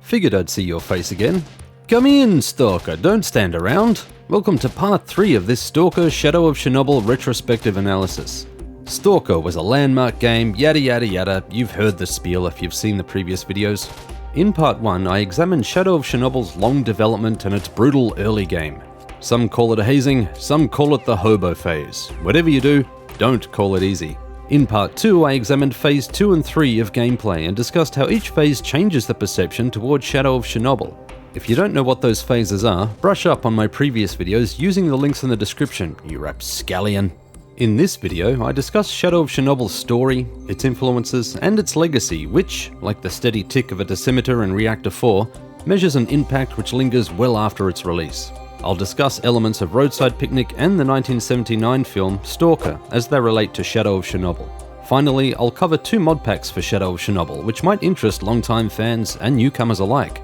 Figured I'd see your face again. Come in, Stalker, don't stand around. Welcome to part 3 of this Stalker Shadow of Chernobyl retrospective analysis. Stalker was a landmark game, yada yada yada, you've heard the spiel if you've seen the previous videos. In part 1, I examined Shadow of Chernobyl's long development and its brutal early game. Some call it a hazing, some call it the hobo phase. Whatever you do, don't call it easy. In part 2, I examined phase 2 and 3 of gameplay and discussed how each phase changes the perception towards Shadow of Chernobyl. If you don't know what those phases are, brush up on my previous videos using the links in the description, you rapscallion. In this video, I discuss Shadow of Chernobyl's story, its influences, and its legacy, which, like the steady tick of a dosimeter in Reactor 4, measures an impact which lingers well after its release. I'll discuss elements of Roadside Picnic and the 1979 film Stalker as they relate to Shadow of Chernobyl. Finally, I'll cover 2 mod packs for Shadow of Chernobyl, which might interest longtime fans and newcomers alike.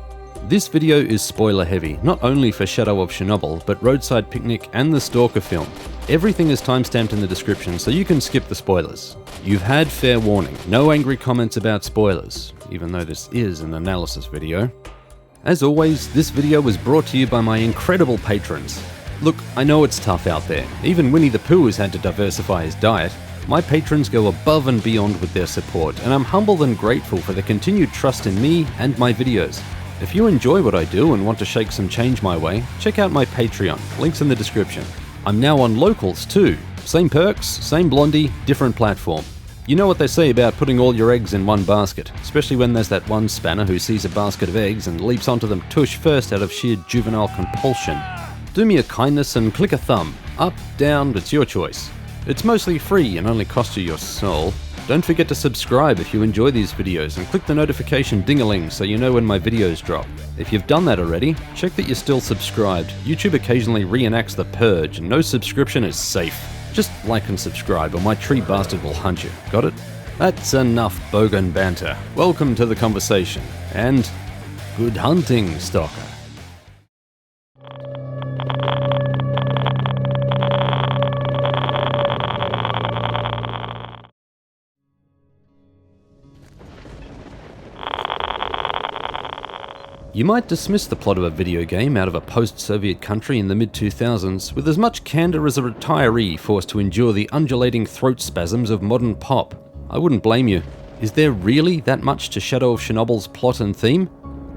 This video is spoiler heavy, not only for Shadow of Chernobyl, but Roadside Picnic and the Stalker film. Everything is timestamped in the description, so you can skip the spoilers. You've had fair warning, no angry comments about spoilers, even though this is an analysis video. As always, this video was brought to you by my incredible patrons. Look, I know it's tough out there. Even Winnie the Pooh has had to diversify his diet. My patrons go above and beyond with their support, and I'm humbled and grateful for their continued trust in me and my videos. If you enjoy what I do and want to shake some change my way, check out my Patreon, links in the description. I'm now on Locals too. Same perks, same blondie, different platform. You know what they say about putting all your eggs in one basket, especially when there's that one spanner who sees a basket of eggs and leaps onto them tush first out of sheer juvenile compulsion. Do me a kindness and click a thumb. Up, down, it's your choice. It's mostly free and only costs you your soul. Don't forget to subscribe if you enjoy these videos and click the notification ding-a-ling so you know when my videos drop. If you've done that already, check that you're still subscribed. YouTube occasionally reenacts the purge and no subscription is safe. Just like and subscribe or my tree bastard will hunt you. Got it? That's enough bogan banter. Welcome to the conversation. And good hunting, Stalker. You might dismiss the plot of a video game out of a post-Soviet country in the mid-2000s with as much candor as a retiree forced to endure the undulating throat spasms of modern pop. I wouldn't blame you. Is there really that much to Shadow of Chernobyl's plot and theme?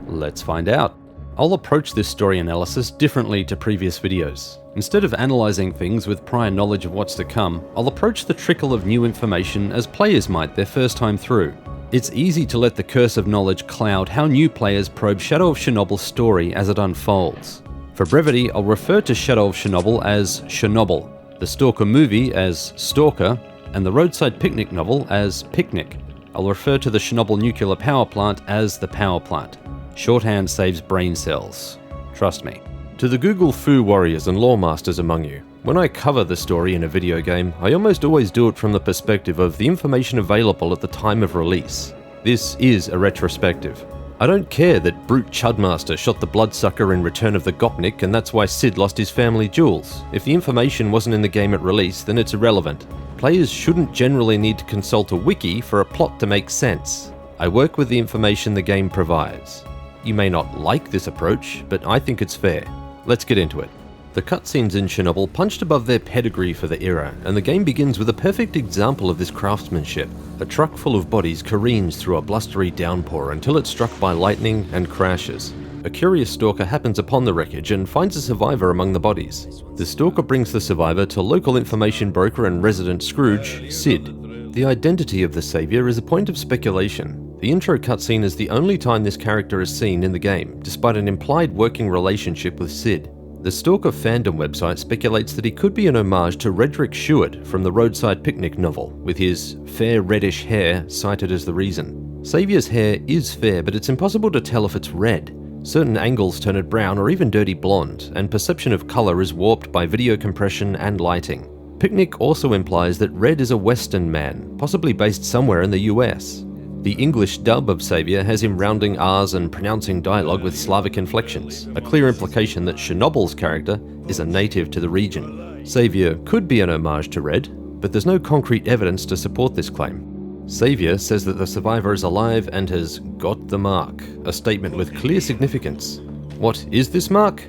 Let's find out. I'll approach this story analysis differently to previous videos. Instead of analysing things with prior knowledge of what's to come, I'll approach the trickle of new information as players might their first time through. It's easy to let the curse of knowledge cloud how new players probe Shadow of Chernobyl's story as it unfolds. For brevity, I'll refer to Shadow of Chernobyl as Chernobyl, the Stalker movie as Stalker, and the Roadside Picnic novel as Picnic. I'll refer to the Chernobyl nuclear power plant as the power plant. Shorthand saves brain cells. Trust me. To the Google Fu warriors and lore masters among you, when I cover the story in a video game, I almost always do it from the perspective of the information available at the time of release. This is a retrospective. I don't care that Brute Chudmaster shot the bloodsucker in Return of the Gopnik and that's why Sid lost his family jewels. If the information wasn't in the game at release, then it's irrelevant. Players shouldn't generally need to consult a wiki for a plot to make sense. I work with the information the game provides. You may not like this approach, but I think it's fair. Let's get into it. The cutscenes in Chernobyl punched above their pedigree for the era, and the game begins with a perfect example of this craftsmanship. A truck full of bodies careens through a blustery downpour until it's struck by lightning and crashes. A curious stalker happens upon the wreckage and finds a survivor among the bodies. The stalker brings the survivor to local information broker and resident Scrooge, Sid. The identity of the savior is a point of speculation. The intro cutscene is the only time this character is seen in the game, despite an implied working relationship with Sid. The Stalker fandom website speculates that he could be an homage to Redrick Stewart from the Roadside Picnic novel, with his fair reddish hair cited as the reason. Saviour's hair is fair, but it's impossible to tell if it's red. Certain angles turn it brown or even dirty blonde, and perception of colour is warped by video compression and lighting. Picnic also implies that Red is a Western man, possibly based somewhere in the US. The English dub of Saviour has him rounding R's and pronouncing dialogue with Slavic inflections, a clear implication that Chernobyl's character is a native to the region. Saviour could be an homage to Red, but there's no concrete evidence to support this claim. Savior says that the survivor is alive and has got the mark, a statement with clear significance. What is this mark?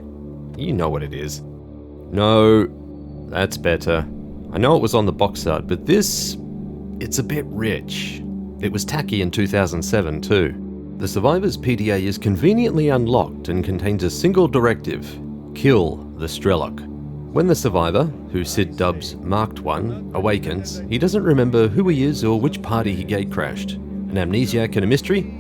You know what it is. No, that's better. I know it was on the box art, but it's a bit rich. It was tacky in 2007 too. The survivor's PDA is conveniently unlocked and contains a single directive: kill the S.T.A.L.K.E.R. When the survivor, who Sid dubs Marked One, awakens, he doesn't remember who he is or which party he gatecrashed. An amnesiac and a mystery?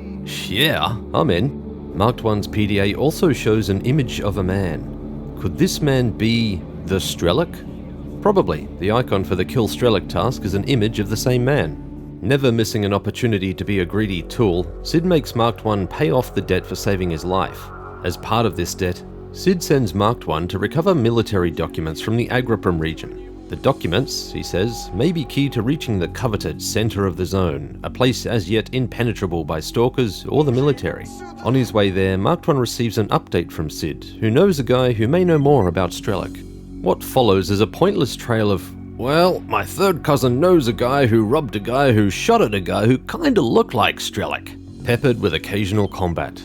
Yeah, I'm in. Marked One's PDA also shows an image of a man. Could this man be the S.T.A.L.K.E.R? Probably. The icon for the Kill S.T.A.L.K.E.R task is an image of the same man. Never missing an opportunity to be a greedy tool, Sid makes Marked One pay off the debt for saving his life. As part of this debt, Sid sends Marked One to recover military documents from the Agriprim region. The documents, he says, may be key to reaching the coveted center of the zone, a place as yet impenetrable by stalkers or the military. On his way there, Marked One receives an update from Sid, who knows a guy who may know more about S.T.A.L.K.E.R. What follows is a pointless trail of, well, my third cousin knows a guy who robbed a guy who shot at a guy who kinda looked like S.T.A.L.K.E.R, peppered with occasional combat.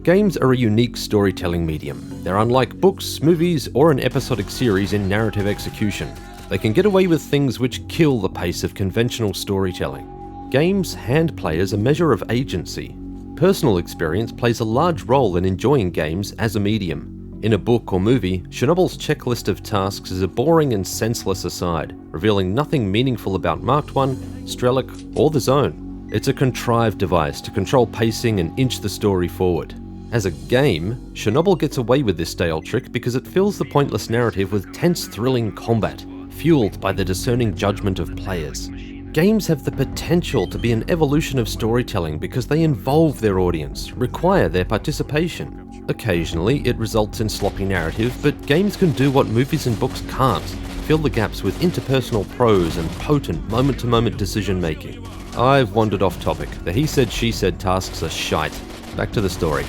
Games are a unique storytelling medium. They're unlike books, movies, or an episodic series in narrative execution. They can get away with things which kill the pace of conventional storytelling. Games hand players a measure of agency. Personal experience plays a large role in enjoying games as a medium. In a book or movie, Chernobyl's checklist of tasks is a boring and senseless aside, revealing nothing meaningful about Marked One, S.T.A.L.K.E.R, or the Zone. It's a contrived device to control pacing and inch the story forward. As a game, Chernobyl gets away with this stale trick because it fills the pointless narrative with tense, thrilling combat, fueled by the discerning judgment of players. Games have the potential to be an evolution of storytelling because they involve their audience, require their participation. Occasionally, it results in sloppy narrative, but games can do what movies and books can't: fill the gaps with interpersonal prose and potent moment-to-moment decision-making. I've wandered off topic. The he said, she said tasks are shite. Back to the story.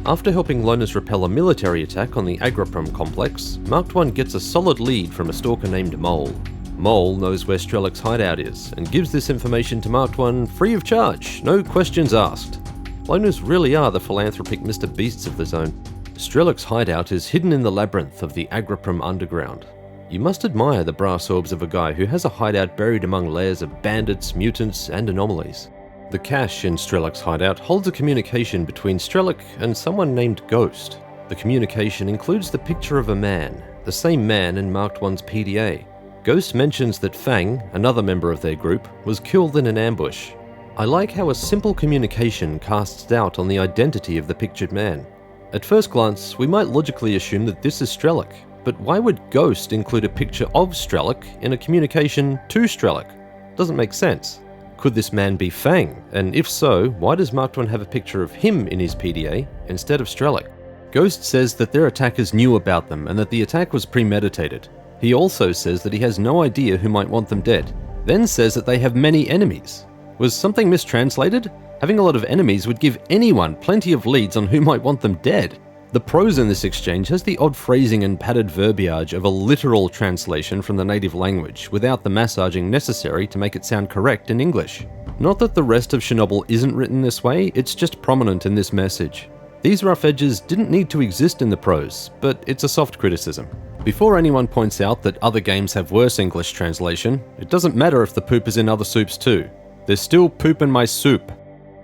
After helping loners repel a military attack on the Agriprim complex, Marked One gets a solid lead from a stalker named Mole. Mole knows where S.T.A.L.K.E.R.'s hideout is, and gives this information to Marked One free of charge, no questions asked. Loners really are the philanthropic Mr. Beasts of the zone. S.T.A.L.K.E.R.'s hideout is hidden in the labyrinth of the Agriprim underground. You must admire the brass orbs of a guy who has a hideout buried among layers of bandits, mutants, and anomalies. The cache in S.T.A.L.K.E.'s hideout holds a communication between S.T.A.L.K.E.R and someone named Ghost. The communication includes the picture of a man, the same man in Marked One's PDA. Ghost mentions that Fang, another member of their group, was killed in an ambush. I like how a simple communication casts doubt on the identity of the pictured man. At first glance, we might logically assume that this is S.T.A.L.K.E.R, but why would Ghost include a picture of S.T.A.L.K.E.R in a communication to S.T.A.L.K.E.R? Doesn't make sense. Could this man be Fang? And if so, why does Marked One have a picture of him in his PDA instead of S.T.A.L.K.E.R? Ghost says that their attackers knew about them and that the attack was premeditated. He also says that he has no idea who might want them dead, then says that they have many enemies. Was something mistranslated? Having a lot of enemies would give anyone plenty of leads on who might want them dead. The prose in this exchange has the odd phrasing and padded verbiage of a literal translation from the native language, without the massaging necessary to make it sound correct in English. Not that the rest of Chernobyl isn't written this way, it's just prominent in this message. These rough edges didn't need to exist in the prose, but it's a soft criticism. Before anyone points out that other games have worse English translation, it doesn't matter if the poop is in other soups too. There's still poop in my soup.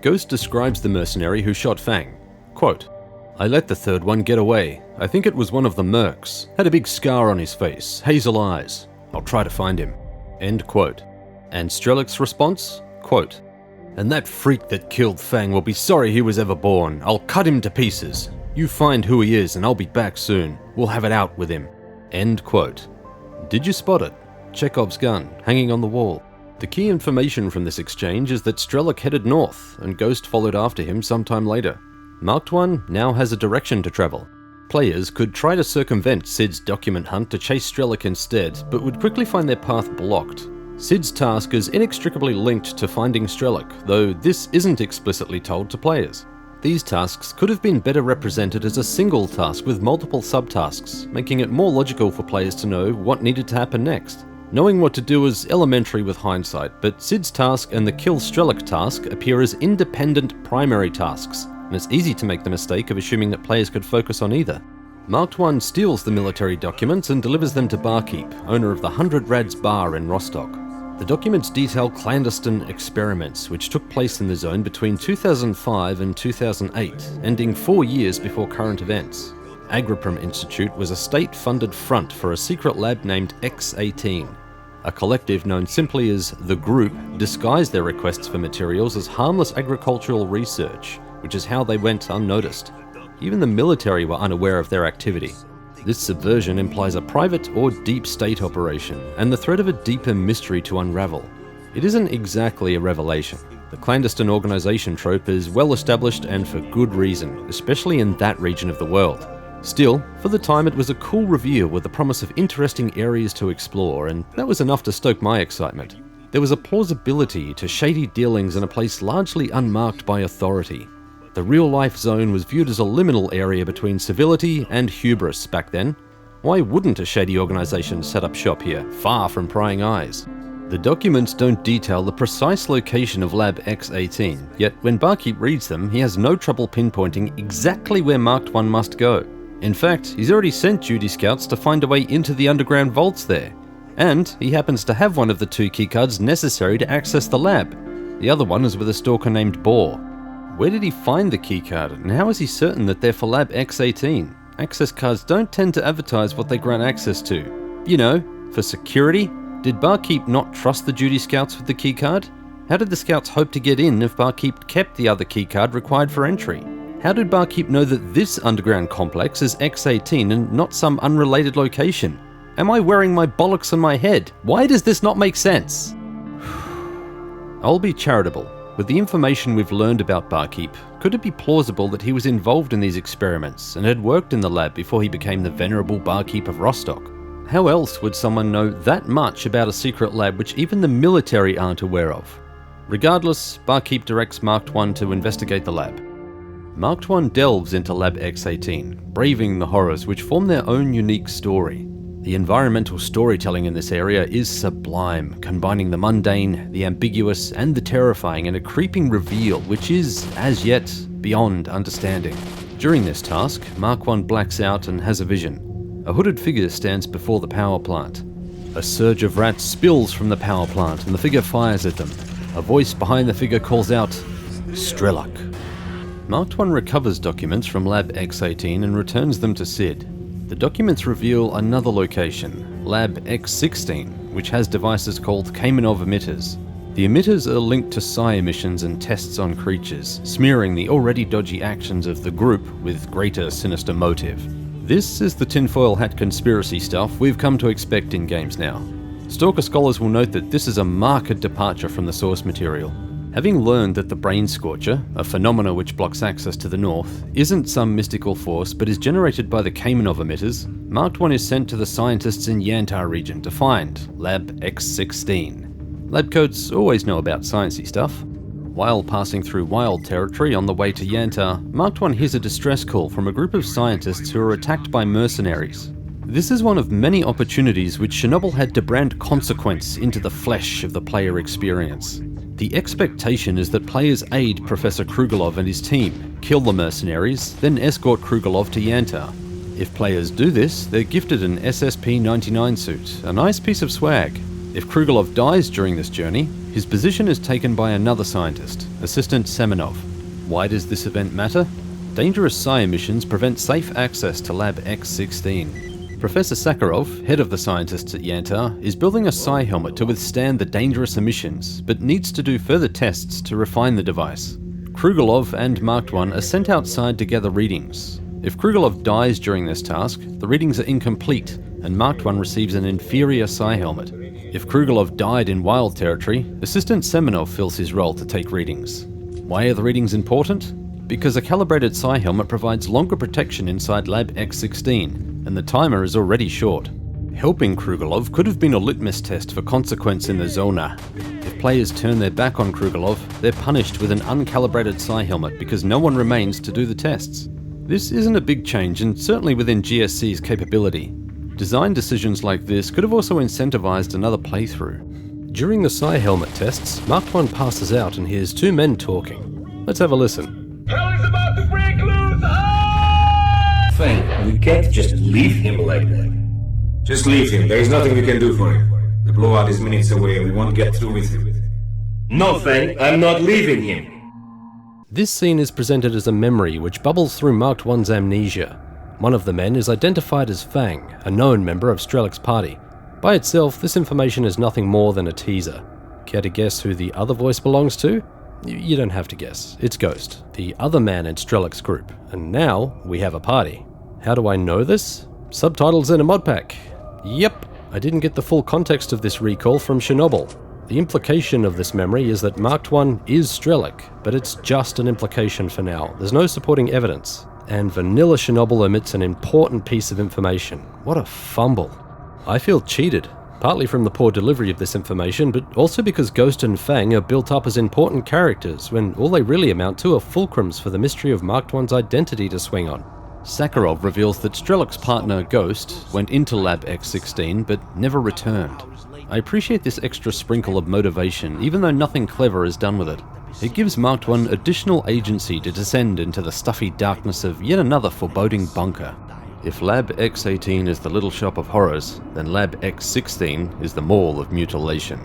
Ghost describes the mercenary who shot Fang. Quote, I let the third one get away. I think it was one of the mercs. Had a big scar on his face, hazel eyes. I'll try to find him. End quote. And S.T.A.L.K.E.R.'s response? Quote, and that freak that killed Fang will be sorry he was ever born. I'll cut him to pieces. You find who he is and I'll be back soon. We'll have it out with him. End quote. Did you spot it? Chekhov's gun, hanging on the wall. The key information from this exchange is that S.T.A.L.K.E.R headed north, and Ghost followed after him sometime later. Marked One now has a direction to travel. Players could try to circumvent Sid's document hunt to chase S.T.A.L.K.E.R instead, but would quickly find their path blocked. Sid's task is inextricably linked to finding S.T.A.L.K.E.R, though this isn't explicitly told to players. These tasks could have been better represented as a single task with multiple subtasks, making it more logical for players to know what needed to happen next. Knowing what to do is elementary with hindsight, but Cid's task and the Kill S.T.A.L.K.E.R task appear as independent primary tasks, and it's easy to make the mistake of assuming that players could focus on either. Marked I steals the military documents and delivers them to Barkeep, owner of the 100 Rads bar in Rostock. The documents detail clandestine experiments which took place in the zone between 2005 and 2008, ending 4 years before current events. Agriprom Institute was a state-funded front for a secret lab named X-18. A collective known simply as The Group disguised their requests for materials as harmless agricultural research, which is how they went unnoticed. Even the military were unaware of their activity. This subversion implies a private or deep state operation, and the threat of a deeper mystery to unravel. It isn't exactly a revelation. The clandestine organization trope is well established and for good reason, especially in that region of the world. Still, for the time it was a cool reveal with the promise of interesting areas to explore, and that was enough to stoke my excitement. There was a plausibility to shady dealings in a place largely unmarked by authority. The real-life zone was viewed as a liminal area between civility and hubris back then. Why wouldn't a shady organization set up shop here, far from prying eyes? The documents don't detail the precise location of Lab X-18, yet when Barkeep reads them, he has no trouble pinpointing exactly where Marked I must go. In fact, he's already sent duty scouts to find a way into the underground vaults there. And he happens to have one of the 2 keycards necessary to access the lab. The other one is with a stalker named Boar. Where did he find the keycard, and how is he certain that they're for Lab X-18? Access cards don't tend to advertise what they grant access to. You know, for security? Did Barkeep not trust the duty scouts with the keycard? How did the scouts hope to get in if Barkeep kept the other keycard required for entry? How did Barkeep know that this underground complex is X-18 and not some unrelated location? Am I wearing my bollocks on my head? Why does this not make sense? I'll be charitable. With the information we've learned about Barkeep, could it be plausible that he was involved in these experiments and had worked in the lab before he became the venerable Barkeep of Rostock? How else would someone know that much about a secret lab which even the military aren't aware of? Regardless, Barkeep directs Marked I to investigate the lab. Marked I delves into Lab X-18, braving the horrors which form their own unique story. The environmental storytelling in this area is sublime, combining the mundane, the ambiguous, and the terrifying in a creeping reveal which is, as yet, beyond understanding. During this task, Mark I blacks out and has a vision. A hooded figure stands before the power plant. A surge of rats spills from the power plant and the figure fires at them. A voice behind the figure calls out, "S.T.A.L.K.E.R." Marked I recovers documents from Lab X-18 and returns them to Cid. The documents reveal another location, Lab X-16, which has devices called Kamenov emitters. The emitters are linked to psi emissions and tests on creatures, smearing the already dodgy actions of the group with greater sinister motive. This is the tinfoil hat conspiracy stuff we've come to expect in games now. Stalker scholars will note that this is a marked departure from the source material. Having learned that the Brain Scorcher, a phenomena which blocks access to the north, isn't some mystical force but is generated by the Kamenov emitters, Marked I is sent to the scientists in Yantar region to find Lab X-16. Lab coats always know about sciencey stuff. While passing through wild territory on the way to Yantar, Marked I hears a distress call from a group of scientists who are attacked by mercenaries. This is one of many opportunities which Chernobyl had to brand consequence into the flesh of the player experience. The expectation is that players aid Professor Krugelov and his team, kill the mercenaries, then escort Krugelov to Yantar. If players do this, they're gifted an SSP-99 suit, a nice piece of swag. If Krugelov dies during this journey, his position is taken by another scientist, Assistant Semenov. Why does this event matter? Dangerous psi emissions prevent safe access to Lab X-16. Professor Sakharov, head of the scientists at Yantar, is building a psi helmet to withstand the dangerous emissions, but needs to do further tests to refine the device. Krugelov and Marked I are sent outside to gather readings. If Krugelov dies during this task, the readings are incomplete, and Marked I receives an inferior psi helmet. If Krugelov died in wild territory, Assistant Semenov fills his role to take readings. Why are the readings important? Because a calibrated psi helmet provides longer protection inside Lab X-16, and the timer is already short. Helping Krugelov could have been a litmus test for consequence in the Zona. If players turn their back on Krugelov, they're punished with an uncalibrated psi helmet because no one remains to do the tests. This isn't a big change and certainly within GSC's capability. Design decisions like this could have also incentivized another playthrough. During the psi helmet tests, Mark 1 passes out and hears two men talking. Let's have a listen. Hell is about to break loose! Ah! Fang, we can't just leave him like that. Just leave him. There is nothing we can do for him. The blowout is minutes away and we won't get through with him. No, Fang, I'm not leaving him. This scene is presented as a memory which bubbles through Mark 1's amnesia. One of the men is identified as Fang, a known member of S.T.A.L.K.E.'s party. By itself, this information is nothing more than a teaser. Care to guess who the other voice belongs to? You don't have to guess. It's Ghost, the other man in S.T.A.L.K.E.'s group. And now, we have a party. How do I know this? Subtitles in a mod pack. Yep, I didn't get the full context of this recall from Chernobyl. The implication of this memory is that Mark 1 is S.T.A.L.K.E., but it's just an implication for now. There's no supporting evidence. And vanilla Chernobyl omits an important piece of information. What a fumble. I feel cheated, partly from the poor delivery of this information, but also because Ghost and Fang are built up as important characters when all they really amount to are fulcrums for the mystery of Mark 1's identity to swing on. Sakharov reveals that S.T.A.L.K.E.'s partner, Ghost, went into Lab X-16 but never returned. I appreciate this extra sprinkle of motivation, even though nothing clever is done with it. It gives Mark 1 additional agency to descend into the stuffy darkness of yet another foreboding bunker. If Lab X-18 is the little shop of horrors, then Lab X-16 is the mall of mutilation.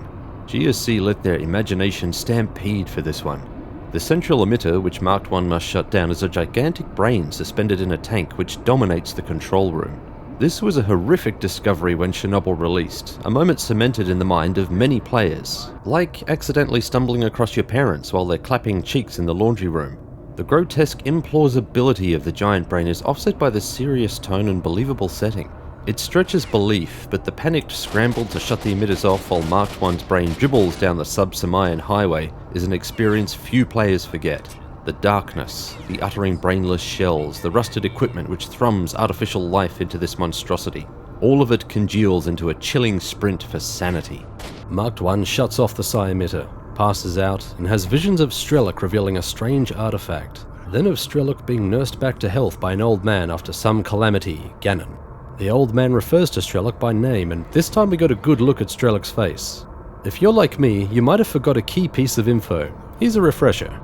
GSC let their imagination stampede for this one. The central emitter which Mark 1 must shut down is a gigantic brain suspended in a tank which dominates the control room. This was a horrific discovery when Chernobyl released, a moment cemented in the mind of many players, like accidentally stumbling across your parents while they're clapping cheeks in the laundry room. The grotesque implausibility of the giant brain is offset by the serious tone and believable setting. It stretches belief, but the panicked scramble to shut the emitters off while Mark 1's brain dribbles down the sub-Samayan highway is an experience few players forget. The darkness, the uttering brainless shells, the rusted equipment which thrums artificial life into this monstrosity. All of it congeals into a chilling sprint for sanity. Mark 1 shuts off the psi emitter, passes out, and has visions of S.T.A.L.K.E. revealing a strange artifact. Then of S.T.A.L.K.E. being nursed back to health by an old man after some calamity, Ganon. The old man refers to S.T.A.L.K.E. by name, and this time we got a good look at S.T.A.L.K.E.'s face. If you're like me, you might have forgot a key piece of info. Here's a refresher.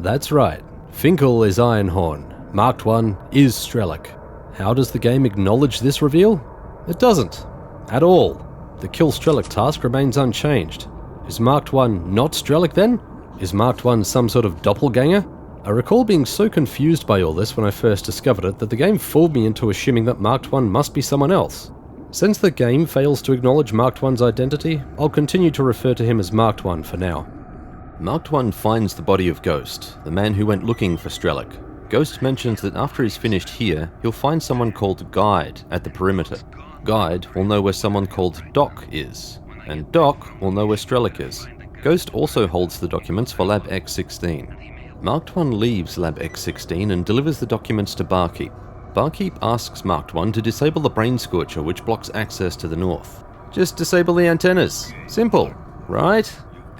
That's right, Finkel is Ironhorn, Mark 1 is S.T.A.L.K.E. How does the game acknowledge this reveal? It doesn't. At all. The kill S.T.A.L.K.E. task remains unchanged. Is Mark 1 not S.T.A.L.K.E. then? Is Mark 1 some sort of doppelganger? I recall being so confused by all this when I first discovered it that the game fooled me into assuming that Mark 1 must be someone else. Since the game fails to acknowledge Mark 1's identity, I'll continue to refer to him as Mark 1 for now. Mark 1 finds the body of Ghost, the man who went looking for S.T.A.L.K.E. Ghost mentions that after he's finished here, he'll find someone called Guide at the perimeter. Guide will know where someone called Doc is, and Doc will know where S.T.A.L.K.E. is. Ghost also holds the documents for Lab X-16. Mark 1 leaves Lab X-16 and delivers the documents to Barkeep. Barkeep asks Mark 1 to disable the brain scorcher which blocks access to the north. Just disable the antennas. Simple, right?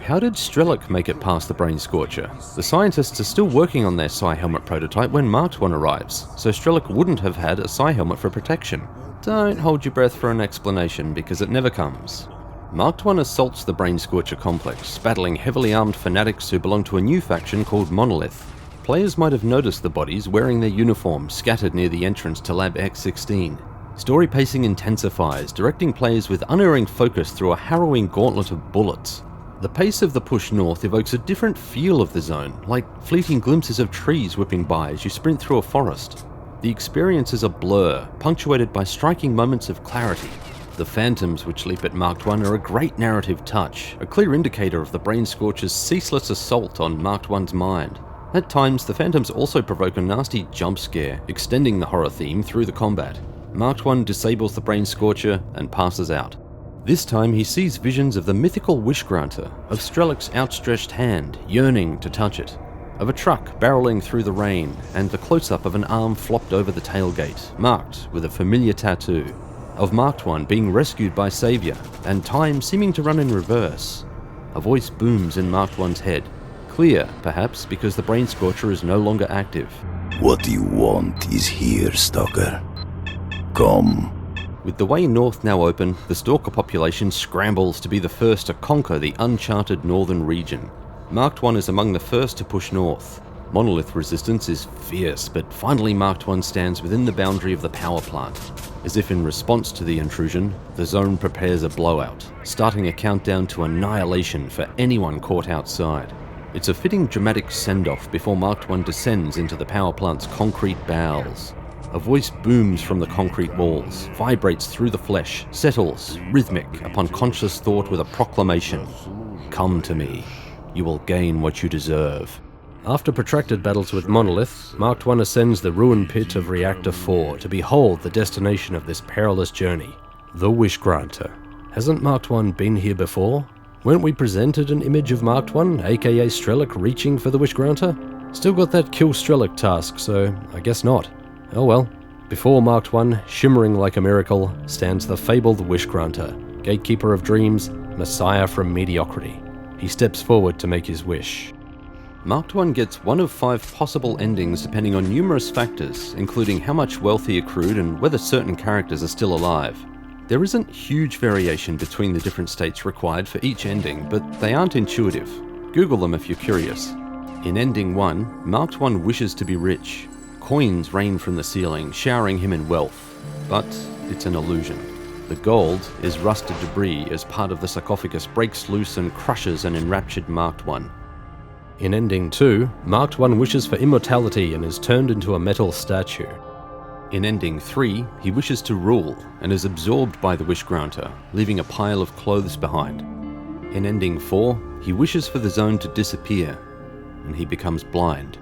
How did S.T.A.L.K.E. make it past the brain scorcher? The scientists are still working on their psi helmet prototype when Mark 1 arrives, so S.T.A.L.K.E. wouldn't have had a psi helmet for protection. Don't hold your breath for an explanation because it never comes. Mark 1 assaults the brain scorcher complex, battling heavily armed fanatics who belong to a new faction called Monolith. Players might have noticed the bodies wearing their uniforms scattered near the entrance to Lab X-16. Story pacing intensifies, directing players with unerring focus through a harrowing gauntlet of bullets. The pace of the push north evokes a different feel of the zone, like fleeting glimpses of trees whipping by as you sprint through a forest. The experience is a blur, punctuated by striking moments of clarity. The phantoms which leap at Mark 1 are a great narrative touch, a clear indicator of the brain scorcher's ceaseless assault on Mark 1's mind. At times, the phantoms also provoke a nasty jump scare, extending the horror theme through the combat. Mark 1 disables the brain scorcher and passes out. This time he sees visions of the mythical wish granter, of S.T.A.L.K.E.'s outstretched hand, yearning to touch it, of a truck barreling through the rain, and the close-up of an arm flopped over the tailgate, marked with a familiar tattoo, of Mark 1 being rescued by Savior, and time seeming to run in reverse. A voice booms in Mark 1's head, clear, perhaps, because the brain scorcher is no longer active. What you want is here, Stalker. Come. With the way north now open, the Stalker population scrambles to be the first to conquer the uncharted northern region. Marked I is among the first to push north. Monolith resistance is fierce, but finally Marked I stands within the boundary of the power plant. As if in response to the intrusion, the zone prepares a blowout, starting a countdown to annihilation for anyone caught outside. It's a fitting dramatic send-off before Marked I descends into the power plant's concrete bowels. A voice booms from the concrete walls, vibrates through the flesh, settles, rhythmic, upon conscious thought with a proclamation. Come to me. You will gain what you deserve. After protracted battles with Monolith, Marked I ascends the ruined pit of Reactor 4 to behold the destination of this perilous journey. The Wishgranter. Hasn't Marked I been here before? Weren't we presented an image of Marked I, aka S.T.A.L.K.E.R, reaching for the Wishgranter? Still got that kill S.T.A.L.K.E.R task, so I guess not. Oh well. Before Marked I, shimmering like a miracle, stands the fabled Wishgranter, gatekeeper of dreams, messiah from mediocrity. He steps forward to make his wish. Marked I gets one of 5 possible endings depending on numerous factors, including how much wealth he accrued and whether certain characters are still alive. There isn't huge variation between the different states required for each ending, but they aren't intuitive. Google them if you're curious. In Ending 1, Marked I wishes to be rich. Coins rain from the ceiling, showering him in wealth. But it's an illusion. The gold is rusted debris as part of the sarcophagus breaks loose and crushes an enraptured Marked I. In Ending 2, Marked I wishes for immortality and is turned into a metal statue. In Ending 3, he wishes to rule and is absorbed by the Wishgranter, leaving a pile of clothes behind. In Ending 4, he wishes for the zone to disappear, and he becomes blind.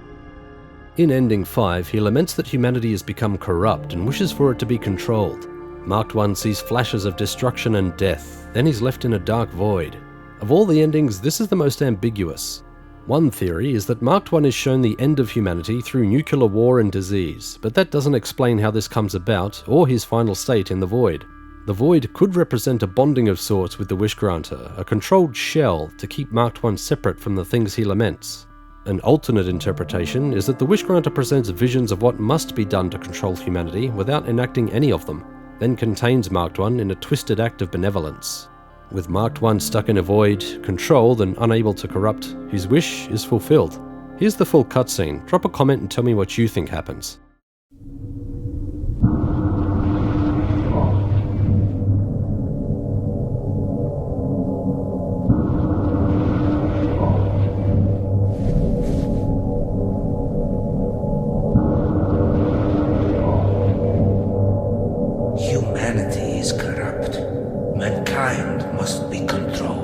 In Ending 5, he laments that humanity has become corrupt and wishes for it to be controlled. Marked I sees flashes of destruction and death, then he's left in a dark void. Of all the endings, this is the most ambiguous. One theory is that Marked I is shown the end of humanity through nuclear war and disease, but that doesn't explain how this comes about or his final state in the void. The void could represent a bonding of sorts with the Wishgranter, a controlled shell to keep Marked I separate from the things he laments. An alternate interpretation is that the Wishgranter presents visions of what must be done to control humanity without enacting any of them, then contains Marked I in a twisted act of benevolence. With Marked I stuck in a void, controlled and unable to corrupt, his wish is fulfilled. Here's the full cutscene. Drop a comment and tell me what you think happens. Humanity is corrupt. Mankind must be controlled.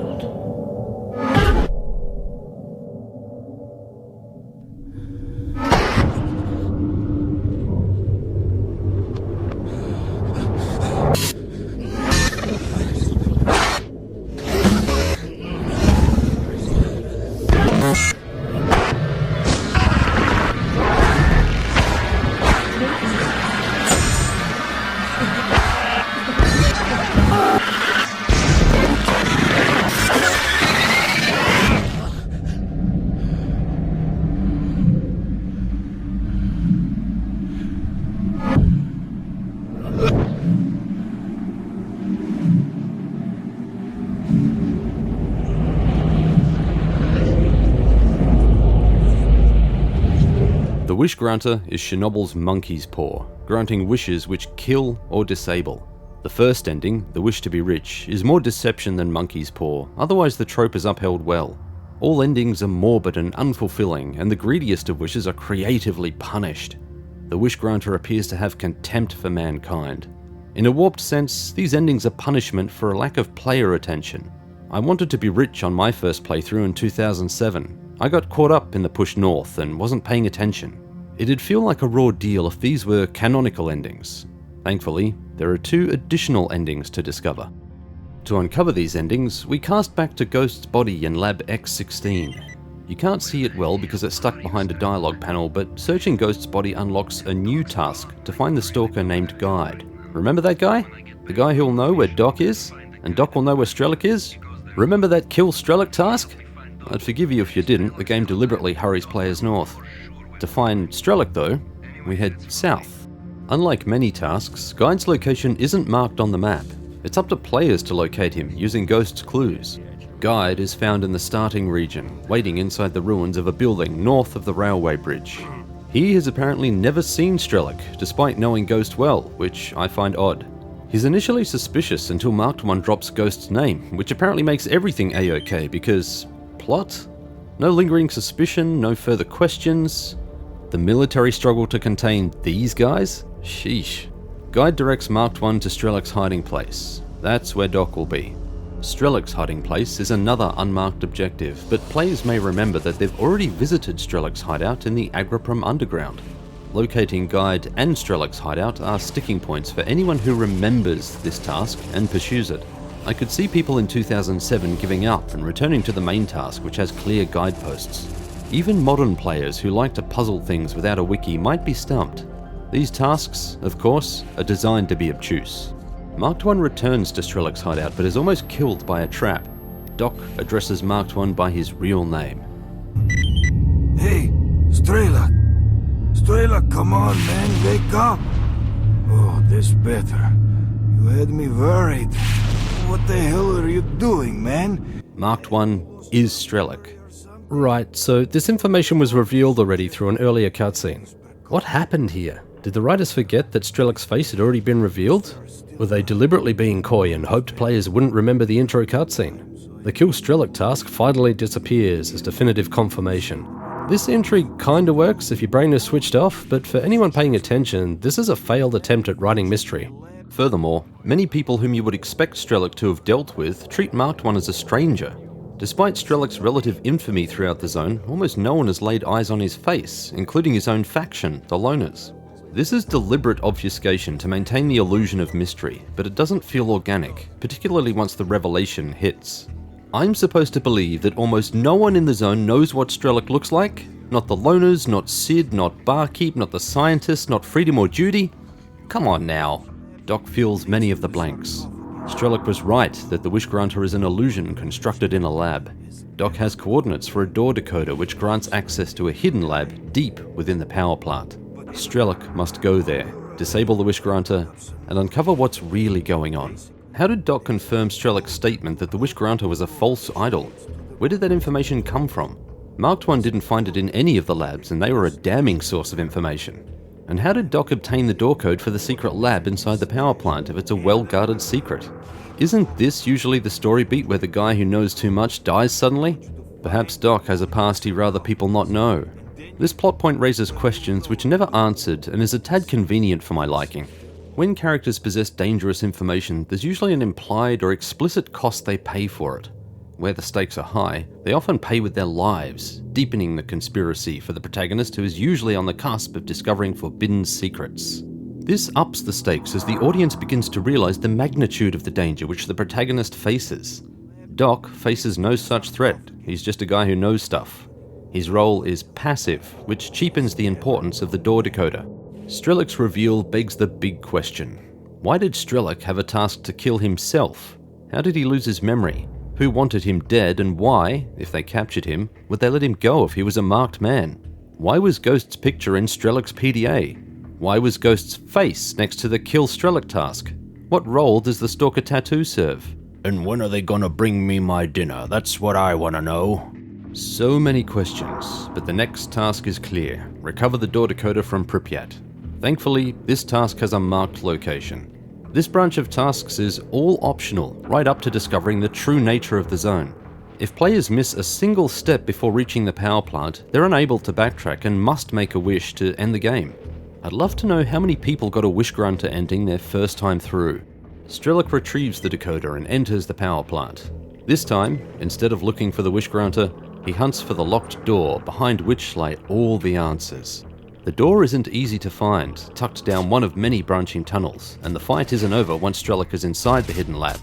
The Wishgranter is Chernobyl's monkey's paw, granting wishes which kill or disable. The first ending, the wish to be rich, is more deception than monkey's paw, otherwise the trope is upheld well. All endings are morbid and unfulfilling, and the greediest of wishes are creatively punished. The Wishgranter appears to have contempt for mankind. In a warped sense, these endings are punishment for a lack of player attention. I wanted to be rich on my first playthrough in 2007. I got caught up in the push north and wasn't paying attention. It'd feel like a raw deal if these were canonical endings. Thankfully, there are 2 additional endings to discover. To uncover these endings, we cast back to Ghost's body in Lab X16. You can't see it well because it's stuck behind a dialogue panel, but searching Ghost's body unlocks a new task to find the Stalker named Guide. Remember that guy? The guy who'll know where Doc is? And Doc will know where S.T.A.L.K.E.R is? Remember that kill S.T.A.L.K.E.R task? I'd forgive you if you didn't, the game deliberately hurries players north. To find S.T.A.L.K.E.R though, we head south. Unlike many tasks, Guide's location isn't marked on the map. It's up to players to locate him using Ghost's clues. Guide is found in the starting region, waiting inside the ruins of a building north of the railway bridge. He has apparently never seen S.T.A.L.K.E.R, despite knowing Ghost well, which I find odd. He's initially suspicious until Marked One drops Ghost's name, which apparently makes everything A-OK because... plot? No lingering suspicion, no further questions. The military struggle to contain these guys? Sheesh. Guide directs Marked One to S.T.A.L.K.E.'s hiding place. That's where Doc will be. S.T.A.L.K.E.'s hiding place is another unmarked objective, but players may remember that they've already visited S.T.A.L.K.E.'s hideout in the Agriprum Underground. Locating Guide and S.T.A.L.K.E.'s hideout are sticking points for anyone who remembers this task and pursues it. I could see people in 2007 giving up and returning to the main task, which has clear guideposts. Even modern players who like to puzzle things without a wiki might be stumped. These tasks, of course, are designed to be obtuse. Marked One returns to S.T.A.L.K.E.'s hideout but is almost killed by a trap. Doc addresses Marked One by his real name. Hey, S.T.A.L.K.E.R. S.T.A.L.K.E.R, come on, man, wake up. Oh, this better. You had me worried. What the hell are you doing, man? Marked One is S.T.A.L.K.E.R. Right, so this information was revealed already through an earlier cutscene. What happened here? Did the writers forget that S.T.A.L.K.E.'s face had already been revealed? Were they deliberately being coy and hoped players wouldn't remember the intro cutscene? The Kill S.T.A.L.K.E.R task finally disappears as definitive confirmation. This entry kinda works if your brain is switched off, but for anyone paying attention, this is a failed attempt at writing mystery. Furthermore, many people whom you would expect S.T.A.L.K.E.R to have dealt with treat Marked One as a stranger. Despite S.T.A.L.K.E.'s relative infamy throughout the zone, almost no one has laid eyes on his face, including his own faction, the Loners. This is deliberate obfuscation to maintain the illusion of mystery, but it doesn't feel organic, particularly once the revelation hits. I'm supposed to believe that almost no one in the zone knows what S.T.A.L.K.E.R looks like? Not the Loners, not Sid, not Barkeep, not the Scientists, not Freedom or Duty? Come on now. Doc fills many of the blanks. S.T.A.L.K.E.R was right that the Wish Granter is an illusion constructed in a lab. Doc has coordinates for a door decoder which grants access to a hidden lab deep within the power plant. S.T.A.L.K.E.R must go there, disable the Wish Granter, and uncover what's really going on. How did Doc confirm S.T.A.L.K.E.'s statement that the Wish Granter was a false idol? Where did that information come from? Marked One didn't find it in any of the labs, and they were a damning source of information. And how did Doc obtain the door code for the secret lab inside the power plant if it's a well-guarded secret? Isn't this usually the story beat where the guy who knows too much dies suddenly? Perhaps Doc has a past he'd rather people not know. This plot point raises questions which are never answered and is a tad convenient for my liking. When characters possess dangerous information, there's usually an implied or explicit cost they pay for it. Where the stakes are high, they often pay with their lives, deepening the conspiracy for the protagonist who is usually on the cusp of discovering forbidden secrets. This ups the stakes as the audience begins to realize the magnitude of the danger which the protagonist faces. Doc faces no such threat, he's just a guy who knows stuff. His role is passive, which cheapens the importance of the door decoder. S.T.A.L.K.E.'s reveal begs the big question. Why did S.T.A.L.K.E.R have a task to kill himself? How did he lose his memory? Who wanted him dead, and why, if they captured him, would they let him go if he was a marked man? Why was Ghost's picture in S.T.A.L.K.E.'s PDA? Why was Ghost's face next to the Kill S.T.A.L.K.E.R task? What role does the Stalker tattoo serve? And when are they gonna bring me my dinner? That's what I wanna know. So many questions, but the next task is clear. Recover the door decoder from Pripyat. Thankfully, this task has a marked location. This branch of tasks is all optional, right up to discovering the true nature of the zone. If players miss a single step before reaching the power plant, they're unable to backtrack and must make a wish to end the game. I'd love to know how many people got a Wish Granter ending their first time through. S.T.A.L.K.E.R retrieves the decoder and enters the power plant. This time, instead of looking for the Wish Granter, he hunts for the locked door behind which lie all the answers. The door isn't easy to find, tucked down one of many branching tunnels, and the fight isn't over once S.T.A.L.K.E.R is inside the hidden lab.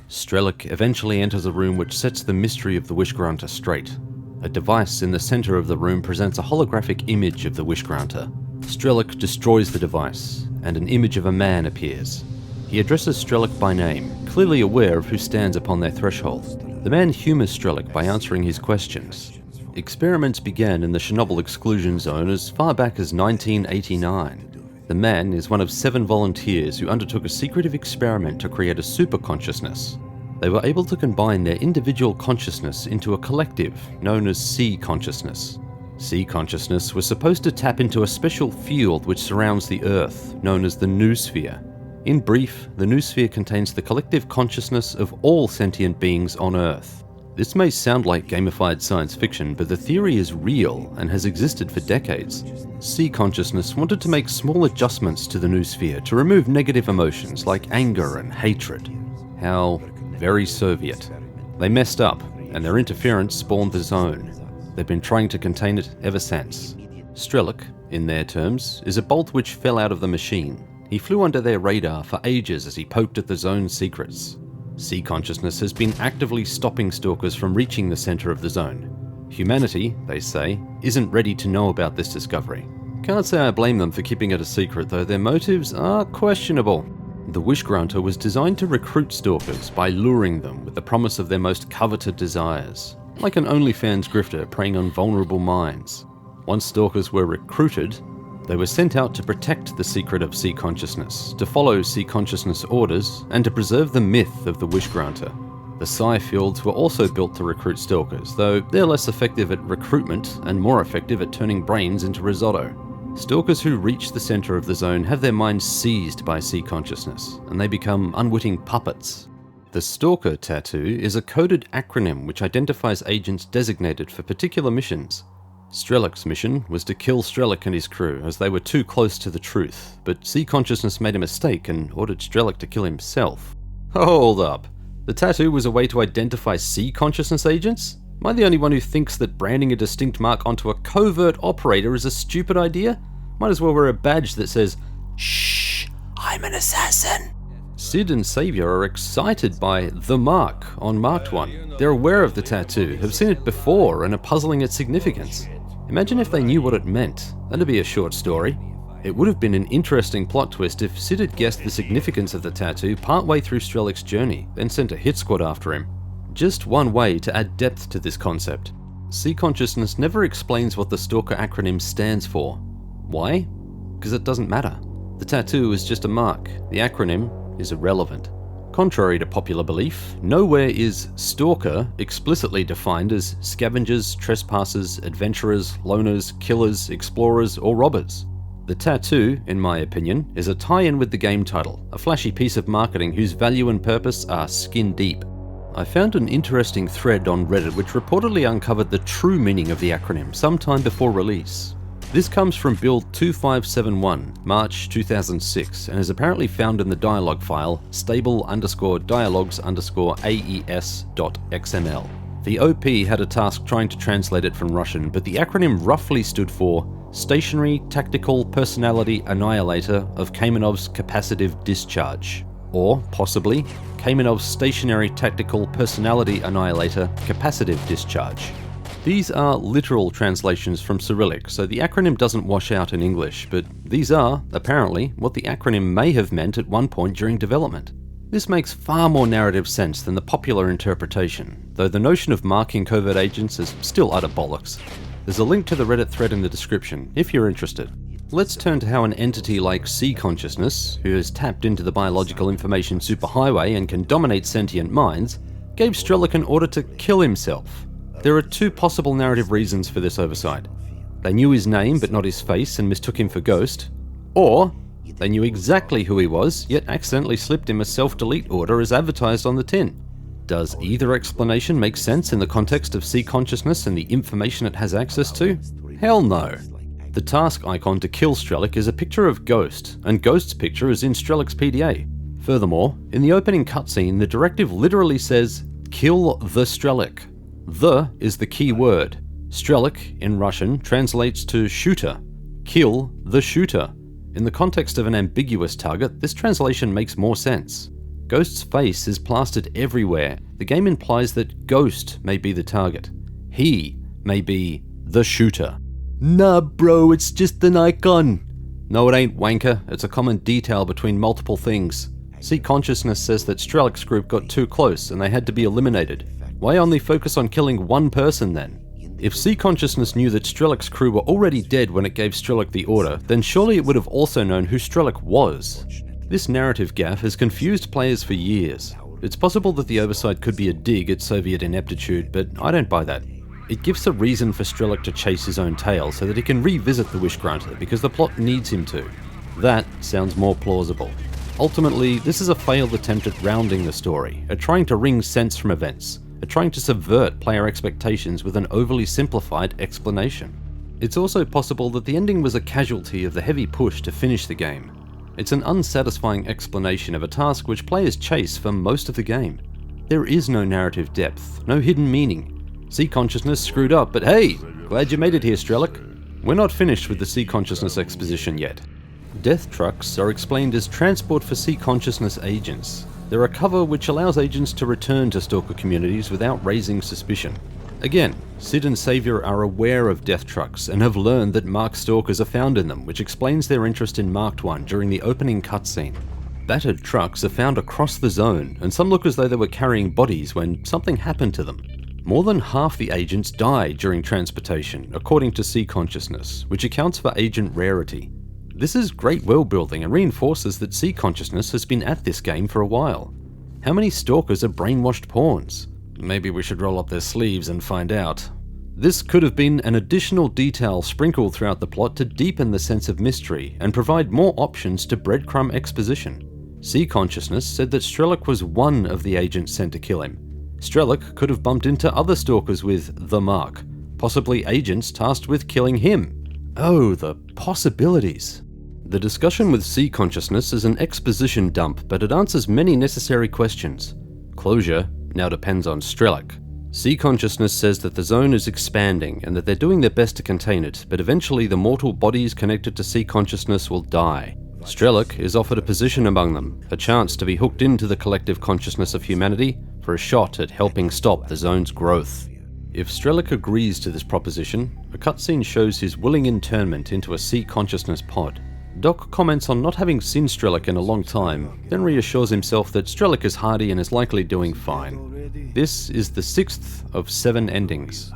S.T.A.L.K.E.R eventually enters a room which sets the mystery of the Wish Granter straight. A device in the center of the room presents a holographic image of the Wish Granter. S.T.A.L.K.E.R destroys the device, and an image of a man appears. He addresses S.T.A.L.K.E.R by name, clearly aware of who stands upon their threshold. The man humors S.T.A.L.K.E.R by answering his questions. Experiments began in the Chernobyl exclusion zone as far back as 1989. The man is one of 7 volunteers who undertook a secretive experiment to create a superconsciousness. They were able to combine their individual consciousness into a collective known as C consciousness. C consciousness was supposed to tap into a special field which surrounds the Earth, known as the noosphere. In brief, the noosphere contains the collective consciousness of all sentient beings on Earth. This may sound like gamified science fiction, but the theory is real and has existed for decades. C consciousness wanted to make small adjustments to the noosphere to remove negative emotions like anger and hatred. How very Soviet. They messed up, and their interference spawned the zone. They've been trying to contain it ever since. S.T.A.L.K.E.R, in their terms, is a bolt which fell out of the machine. He flew under their radar for ages as he poked at the zone's secrets. C consciousness has been actively stopping stalkers from reaching the center of the zone. Humanity, they say, isn't ready to know about this discovery. Can't say I blame them for keeping it a secret, though their motives are questionable. The Wish Granter was designed to recruit stalkers by luring them with the promise of their most coveted desires, like an OnlyFans grifter preying on vulnerable minds. Once stalkers were recruited, they were sent out to protect the secret of C consciousness, to follow C consciousness orders, and to preserve the myth of the Wish Granter. The psi fields were also built to recruit stalkers, though they're less effective at recruitment and more effective at turning brains into risotto. Stalkers who reach the center of the zone have their minds seized by C consciousness, and they become unwitting puppets. The Stalker tattoo is a coded acronym which identifies agents designated for particular missions. S.T.A.L.K.E.'s mission was to kill S.T.A.L.K.E. and his crew as they were too close to the truth, but C consciousness made a mistake and ordered S.T.A.L.K.E. to kill himself. Hold up. The tattoo was a way to identify C consciousness agents? Am I the only one who thinks that branding a distinct mark onto a covert operator is a stupid idea? Might as well wear a badge that says, "Shh, I'm an assassin." Sid and Savior are excited by the mark on Marked One. They're aware of the tattoo, have seen it before, and are puzzling its significance. Imagine if they knew what it meant. That'd be a short story. It would have been an interesting plot twist if Sid had guessed the significance of the tattoo partway through S.T.A.L.K.E.'s journey, then sent a hit squad after him. Just one way to add depth to this concept. C consciousness never explains what the Stalker acronym stands for. Why? Because it doesn't matter. The tattoo is just a mark. The acronym is irrelevant. Contrary to popular belief, nowhere is Stalker explicitly defined as scavengers, trespassers, adventurers, loners, killers, explorers, or robbers. The tattoo, in my opinion, is a tie-in with the game title, a flashy piece of marketing whose value and purpose are skin deep. I found an interesting thread on Reddit which reportedly uncovered the true meaning of the acronym sometime before release. This comes from build 2571, March 2006, and is apparently found in the dialog file stable_dialogs_aes.xml. The OP had a task trying to translate it from Russian, but the acronym roughly stood for Stationary Tactical Personality Annihilator of Kamenov's Capacitive Discharge, or possibly Kamenov's Stationary Tactical Personality Annihilator Capacitive Discharge. These are literal translations from Cyrillic, so the acronym doesn't wash out in English, but these are, apparently, what the acronym may have meant at one point during development. This makes far more narrative sense than the popular interpretation, though the notion of marking covert agents is still utter bollocks. There's a link to the Reddit thread in the description, if you're interested. Let's turn to how an entity like C consciousness, who has tapped into the biological information superhighway and can dominate sentient minds, gave S.T.A.L.K.E. an order to kill himself. There are two possible narrative reasons for this oversight. They knew his name but not his face and mistook him for Ghost, or they knew exactly who he was yet accidentally slipped him a self-delete order as advertised on the tin. Does either explanation make sense in the context of C consciousness and the information it has access to? Hell no. The task icon to kill S.T.A.L.K.E. is a picture of Ghost, and Ghost's picture is in S.T.A.L.K.E.'s PDA. Furthermore, in the opening cutscene, the directive literally says, "Kill the S.T.A.L.K.E." The is the key word. S.T.A.L.K.E. in Russian translates to shooter. Kill the shooter. In the context of an ambiguous target, this translation makes more sense. Ghost's face is plastered everywhere. The game implies that Ghost may be the target. He may be the shooter. Nah bro, it's just an icon. No it ain't, wanker. It's a common detail between multiple things. C consciousness says that S.T.A.L.K.E.'s group got too close and they had to be eliminated. Why only focus on killing one person then? If C Consciousness knew that S.T.A.L.K.E.'s crew were already dead when it gave S.T.A.L.K.E. the order, then surely it would have also known who S.T.A.L.K.E. was. This narrative gaffe has confused players for years. It's possible that the oversight could be a dig at Soviet ineptitude, but I don't buy that. It gives a reason for S.T.A.L.K.E. to chase his own tail so that he can revisit the Wish-Granter, because the plot needs him to. That sounds more plausible. Ultimately, this is a failed attempt at rounding the story, at trying to wring sense from events, at trying to subvert player expectations with an overly simplified explanation. It's also possible that the ending was a casualty of the heavy push to finish the game. It's an unsatisfying explanation of a task which players chase for most of the game. There is no narrative depth, no hidden meaning. C Consciousness screwed up, but hey, glad you made it here, S.T.A.L.K.E. We're not finished with the C Consciousness exposition yet. Death trucks are explained as transport for C Consciousness agents. They're a cover which allows agents to return to Stalker communities without raising suspicion. Again, Sid and Savior are aware of death trucks and have learned that marked stalkers are found in them, which explains their interest in marked one during the opening cutscene. Battered trucks are found across the zone, and some look as though they were carrying bodies when something happened to them. More than half the agents die during transportation, according to C Consciousness, which accounts for agent rarity. This is great world building and reinforces that C Consciousness has been at this game for a while. How many stalkers are brainwashed pawns? Maybe we should roll up their sleeves and find out. This could have been an additional detail sprinkled throughout the plot to deepen the sense of mystery and provide more options to breadcrumb exposition. C Consciousness said that S.T.A.L.K.E. was one of the agents sent to kill him. S.T.A.L.K.E. could have bumped into other stalkers with the mark, possibly agents tasked with killing him. Oh, the possibilities. The discussion with C Consciousness is an exposition dump, but it answers many necessary questions. Closure now depends on S.T.A.L.K.E. C Consciousness says that the zone is expanding and that they're doing their best to contain it, but eventually the mortal bodies connected to C Consciousness will die. S.T.A.L.K.E. is offered a position among them, a chance to be hooked into the collective consciousness of humanity for a shot at helping stop the zone's growth. If S.T.A.L.K.E. agrees to this proposition, a cutscene shows his willing internment into a C Consciousness pod. Doc comments on not having seen S.T.A.L.K.E. in a long time, then reassures himself that S.T.A.L.K.E. is hardy and is likely doing fine. This is the 6th of 7 endings.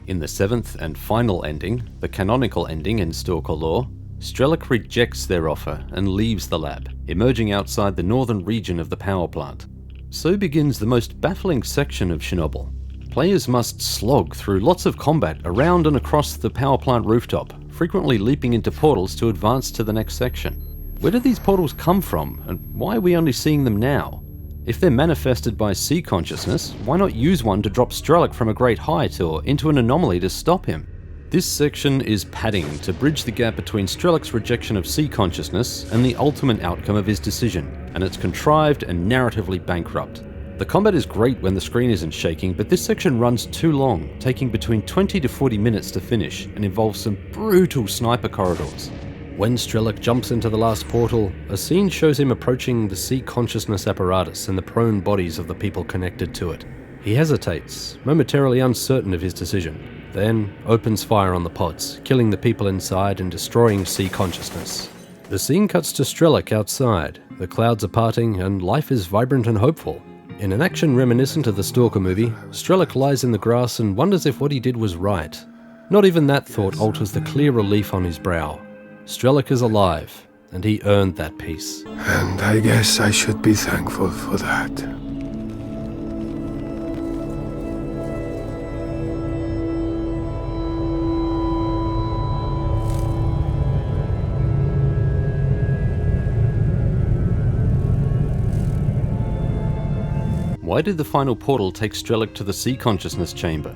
In the 7th and final ending, the canonical ending in Stalker lore, S.T.A.L.K.E. rejects their offer and leaves the lab, emerging outside the northern region of the power plant. So begins the most baffling section of Chernobyl. Players must slog through lots of combat around and across the power plant rooftop, frequently leaping into portals to advance to the next section. Where did these portals come from, and why are we only seeing them now? If they're manifested by C Consciousness, why not use one to drop S.T.A.L.K.E. from a great height or into an anomaly to stop him? This section is padding to bridge the gap between S.T.A.L.K.E.'s rejection of C Consciousness and the ultimate outcome of his decision, and it's contrived and narratively bankrupt. The combat is great when the screen isn't shaking, but this section runs too long, taking between 20 to 40 minutes to finish, and involves some brutal sniper corridors. When S.T.A.L.K.E. jumps into the last portal, a scene shows him approaching the C Consciousness apparatus and the prone bodies of the people connected to it. He hesitates, momentarily uncertain of his decision, then opens fire on the pods, killing the people inside and destroying C Consciousness. The scene cuts to S.T.A.L.K.E. outside, the clouds are parting, and life is vibrant and hopeful. In an action reminiscent of the Stalker movie, S.T.A.L.K.E. lies in the grass and wonders if what he did was right. Not even that thought alters the clear relief on his brow. S.T.A.L.K.E. is alive, and he earned that peace. And I guess I should be thankful for that. Why did the final portal take S.T.A.L.K.E. to the C Consciousness chamber?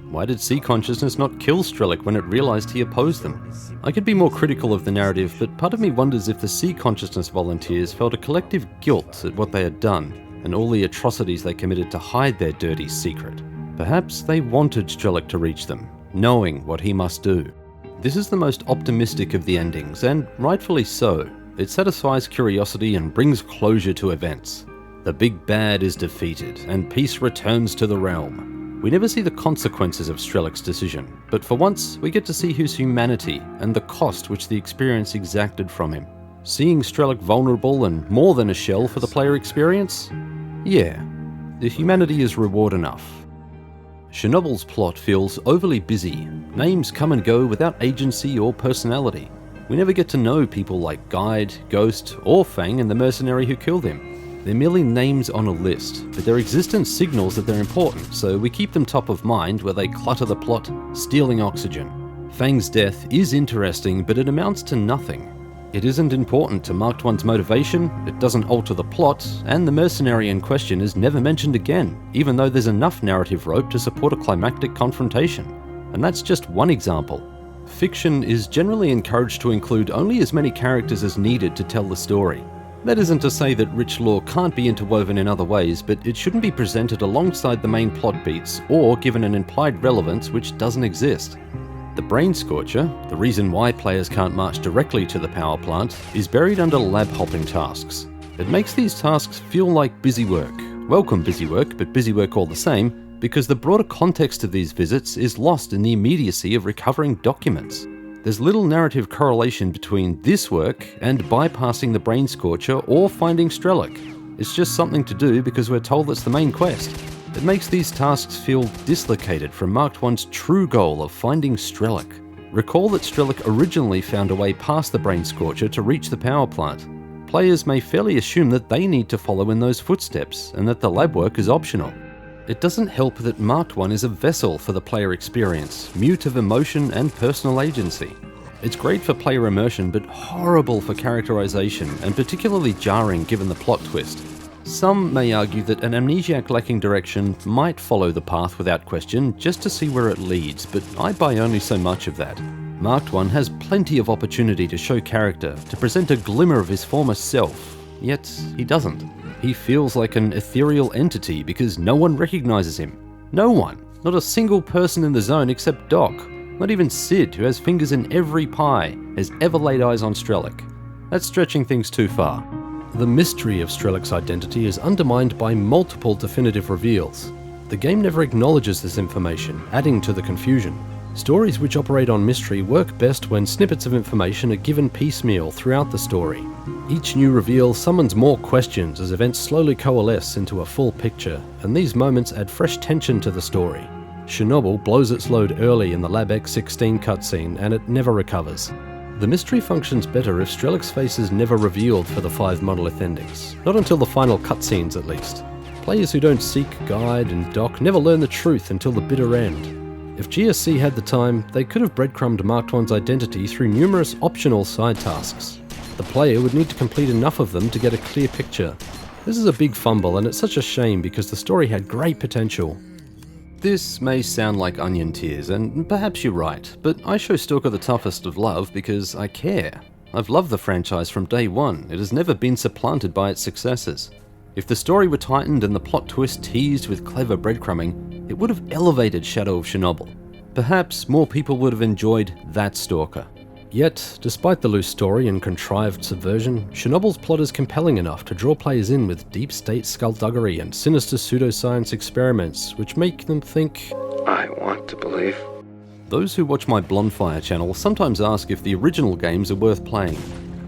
Why did C Consciousness not kill S.T.A.L.K.E. when it realized he opposed them? I could be more critical of the narrative, but part of me wonders if the C Consciousness volunteers felt a collective guilt at what they had done, and all the atrocities they committed to hide their dirty secret. Perhaps they wanted S.T.A.L.K.E. to reach them, knowing what he must do. This is the most optimistic of the endings, and rightfully so. It satisfies curiosity and brings closure to events. The big bad is defeated, and peace returns to the realm. We never see the consequences of S.T.A.L.K.E.'s decision, but for once we get to see his humanity and the cost which the experience exacted from him. Seeing S.T.A.L.K.E. vulnerable and more than a shell for the player experience? Yeah, the humanity is reward enough. Chernobyl's plot feels overly busy. Names come and go without agency or personality. We never get to know people like Guide, Ghost, or Fang and the mercenary who killed him. They're merely names on a list, but their existence signals that they're important, so we keep them top of mind where they clutter the plot, stealing oxygen. Fang's death is interesting, but it amounts to nothing. It isn't important to Marked One's motivation, it doesn't alter the plot, and the mercenary in question is never mentioned again, even though there's enough narrative rope to support a climactic confrontation. And that's just one example. Fiction is generally encouraged to include only as many characters as needed to tell the story. That isn't to say that rich lore can't be interwoven in other ways, but it shouldn't be presented alongside the main plot beats or given an implied relevance which doesn't exist. The Brain Scorcher, the reason why players can't march directly to the power plant, is buried under lab-hopping tasks. It makes these tasks feel like busy work. Welcome busy work, but busy work all the same, because the broader context of these visits is lost in the immediacy of recovering documents. There's little narrative correlation between this work and bypassing the Brain Scorcher or finding S.T.A.L.K.E.R. It's just something to do because we're told it's the main quest. It makes these tasks feel dislocated from Marked One's true goal of finding S.T.A.L.K.E.R. Recall that S.T.A.L.K.E.R. originally found a way past the Brain Scorcher to reach the power plant. Players may fairly assume that they need to follow in those footsteps, and that the lab work is optional. It doesn't help that Marked One is a vessel for the player experience, mute of emotion and personal agency. It's great for player immersion, but horrible for characterization, and particularly jarring given the plot twist. Some may argue that an amnesiac lacking direction might follow the path without question just to see where it leads, but I buy only so much of that. Marked One has plenty of opportunity to show character, to present a glimmer of his former self, yet he doesn't. He feels like an ethereal entity because no one recognizes him. No one. Not a single person in the zone except Doc. Not even Sid, who has fingers in every pie, has ever laid eyes on S.T.A.L.K.E.R. That's stretching things too far. The mystery of S.T.A.L.K.E.R.'s identity is undermined by multiple definitive reveals. The game never acknowledges this information, adding to the confusion. Stories which operate on mystery work best when snippets of information are given piecemeal throughout the story. Each new reveal summons more questions as events slowly coalesce into a full picture, and these moments add fresh tension to the story. Chernobyl blows its load early in the Lab X-16 cutscene, and it never recovers. The mystery functions better if S.T.A.L.K.E.R.'s face is never revealed for the 5 monolith endings, not until the final cutscenes at least. Players who don't seek Guide and Doc never learn the truth until the bitter end. If GSC had the time, they could have breadcrumbed Marked One's identity through numerous optional side tasks. The player would need to complete enough of them to get a clear picture. This is a big fumble, and it's such a shame because the story had great potential. This may sound like onion tears, and perhaps you're right, but I show Stalker the toughest of love because I care. I've loved the franchise from day one. It has never been supplanted by its successors. If the story were tightened and the plot twist teased with clever breadcrumbing, it would have elevated Shadow of Chernobyl. Perhaps more people would have enjoyed that Stalker. Yet, despite the loose story and contrived subversion, Chernobyl's plot is compelling enough to draw players in with deep state skullduggery and sinister pseudoscience experiments which make them think, I want to believe. Those who watch my Blondfire channel sometimes ask if the original games are worth playing.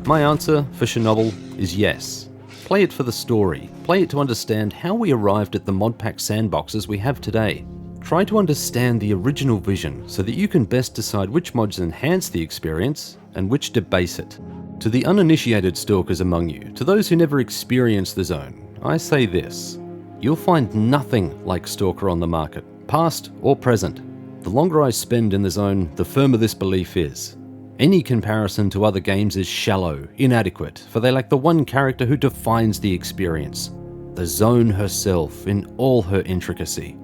My answer for Chernobyl is yes. Play it for the story. Play it to understand how we arrived at the modpack sandboxes we have today. Try to understand the original vision so that you can best decide which mods enhance the experience and which debase it. To the uninitiated stalkers among you, to those who never experienced the zone, I say this. You'll find nothing like Stalker on the market, past or present. The longer I spend in the zone, the firmer this belief is. Any comparison to other games is shallow, inadequate, for they lack the one character who defines the experience. The zone herself in all her intricacy.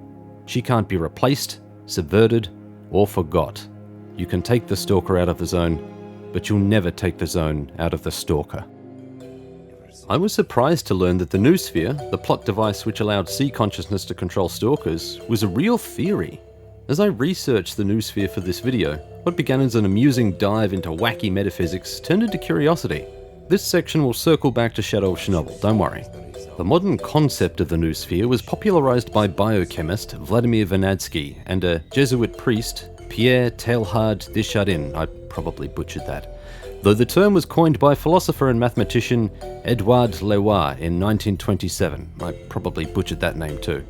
She can't be replaced, subverted, or forgot. You can take the Stalker out of the zone, but you'll never take the zone out of the Stalker. I was surprised to learn that the noosphere, the plot device which allowed C consciousness to control stalkers, was a real theory. As I researched the noosphere for this video, what began as an amusing dive into wacky metaphysics turned into curiosity. This section will circle back to Shadow of Chernobyl, don't worry. The modern concept of the noosphere was popularized by biochemist Vladimir Vernadsky and a Jesuit priest, Pierre Teilhard de Chardin. I probably butchered that. Though the term was coined by philosopher and mathematician Edouard Leroy in 1927. I probably butchered that name too.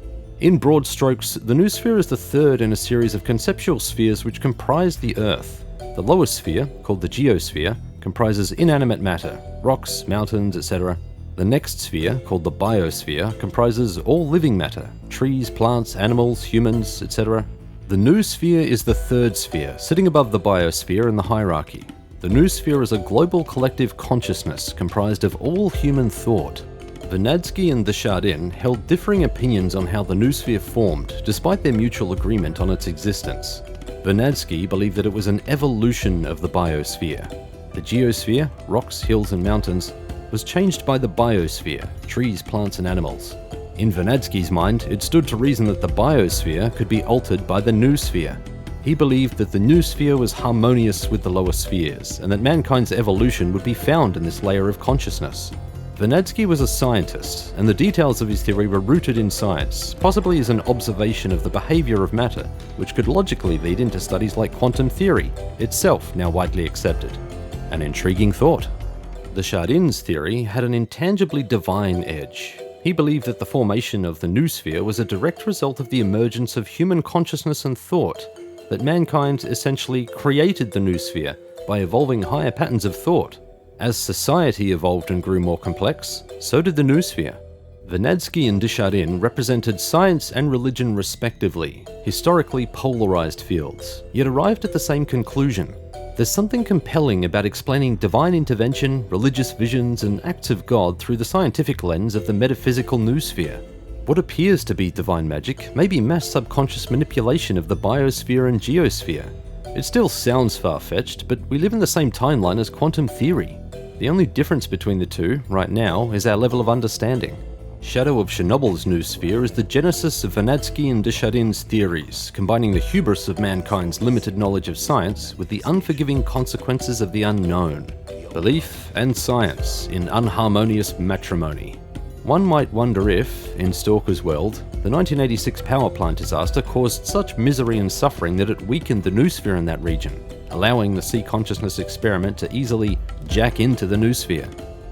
In broad strokes, the noosphere is the third in a series of conceptual spheres which comprise the Earth. The lowest sphere, called the geosphere, comprises inanimate matter, rocks, mountains, etc. The next sphere, called the biosphere, comprises all living matter, trees, plants, animals, humans, etc. The noosphere is the third sphere, sitting above the biosphere in the hierarchy. The noosphere is a global collective consciousness comprised of all human thought. Vernadsky and Desjardins held differing opinions on how the noosphere formed, despite their mutual agreement on its existence. Vernadsky believed that it was an evolution of the biosphere. The geosphere, rocks, hills and mountains, was changed by the biosphere, trees, plants and animals. In Vernadsky's mind, it stood to reason that the biosphere could be altered by the noosphere. He believed that the noosphere was harmonious with the lower spheres, and that mankind's evolution would be found in this layer of consciousness. Vernadsky was a scientist, and the details of his theory were rooted in science, possibly as an observation of the behavior of matter, which could logically lead into studies like quantum theory, itself now widely accepted. An intriguing thought. Desjardins' theory had an intangibly divine edge. He believed that the formation of the noosphere was a direct result of the emergence of human consciousness and thought, that mankind essentially created the noosphere by evolving higher patterns of thought. As society evolved and grew more complex, so did the noosphere. Vernadsky and Desjardins represented science and religion respectively, historically polarized fields, yet arrived at the same conclusion. There's something compelling about explaining divine intervention, religious visions, and acts of God through the scientific lens of the metaphysical noosphere. What appears to be divine magic may be mass subconscious manipulation of the biosphere and geosphere. It still sounds far-fetched, but we live in the same timeline as quantum theory. The only difference between the two, right now, is our level of understanding. Shadow of Chernobyl's noosphere is the genesis of Vernadsky and Desjardins' theories, combining the hubris of mankind's limited knowledge of science with the unforgiving consequences of the unknown. Belief and science in unharmonious matrimony. One might wonder if, in Stalker's world, the 1986 power plant disaster caused such misery and suffering that it weakened the noosphere in that region, allowing the sea consciousness experiment to easily jack into the noosphere.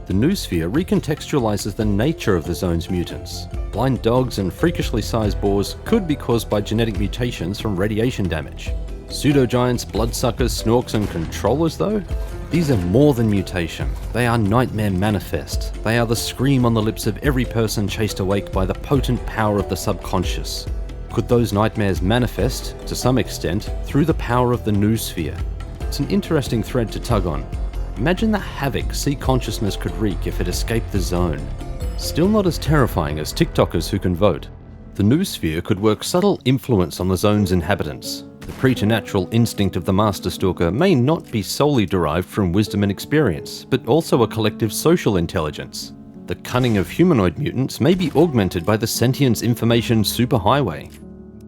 The noosphere recontextualizes the nature of the zone's mutants. Blind dogs and freakishly sized boars could be caused by genetic mutations from radiation damage. Pseudogiants, bloodsuckers, snorks and controllers though? These are more than mutation. They are nightmare manifest. They are the scream on the lips of every person chased awake by the potent power of the subconscious. Could those nightmares manifest, to some extent, through the power of the noosphere? It's an interesting thread to tug on. Imagine the havoc sea consciousness could wreak if it escaped the zone. Still not as terrifying as TikTokers who can vote. The noosphere could work subtle influence on the zone's inhabitants. The preternatural instinct of the Master Stalker may not be solely derived from wisdom and experience, but also a collective social intelligence. The cunning of humanoid mutants may be augmented by the sentience information superhighway.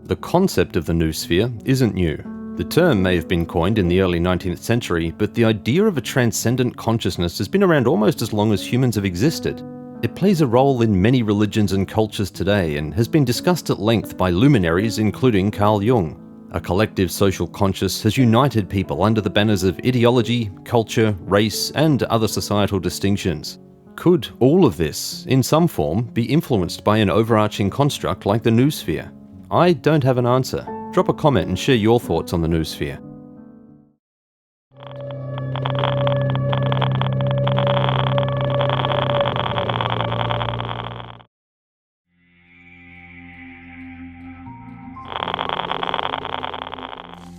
The concept of the noosphere isn't new. The term may have been coined in the early 19th century, but the idea of a transcendent consciousness has been around almost as long as humans have existed. It plays a role in many religions and cultures today and has been discussed at length by luminaries including Carl Jung. A collective social conscious has united people under the banners of ideology, culture, race, and other societal distinctions. Could all of this, in some form, be influenced by an overarching construct like the noosphere? I don't have an answer. Drop a comment and share your thoughts on the noosphere.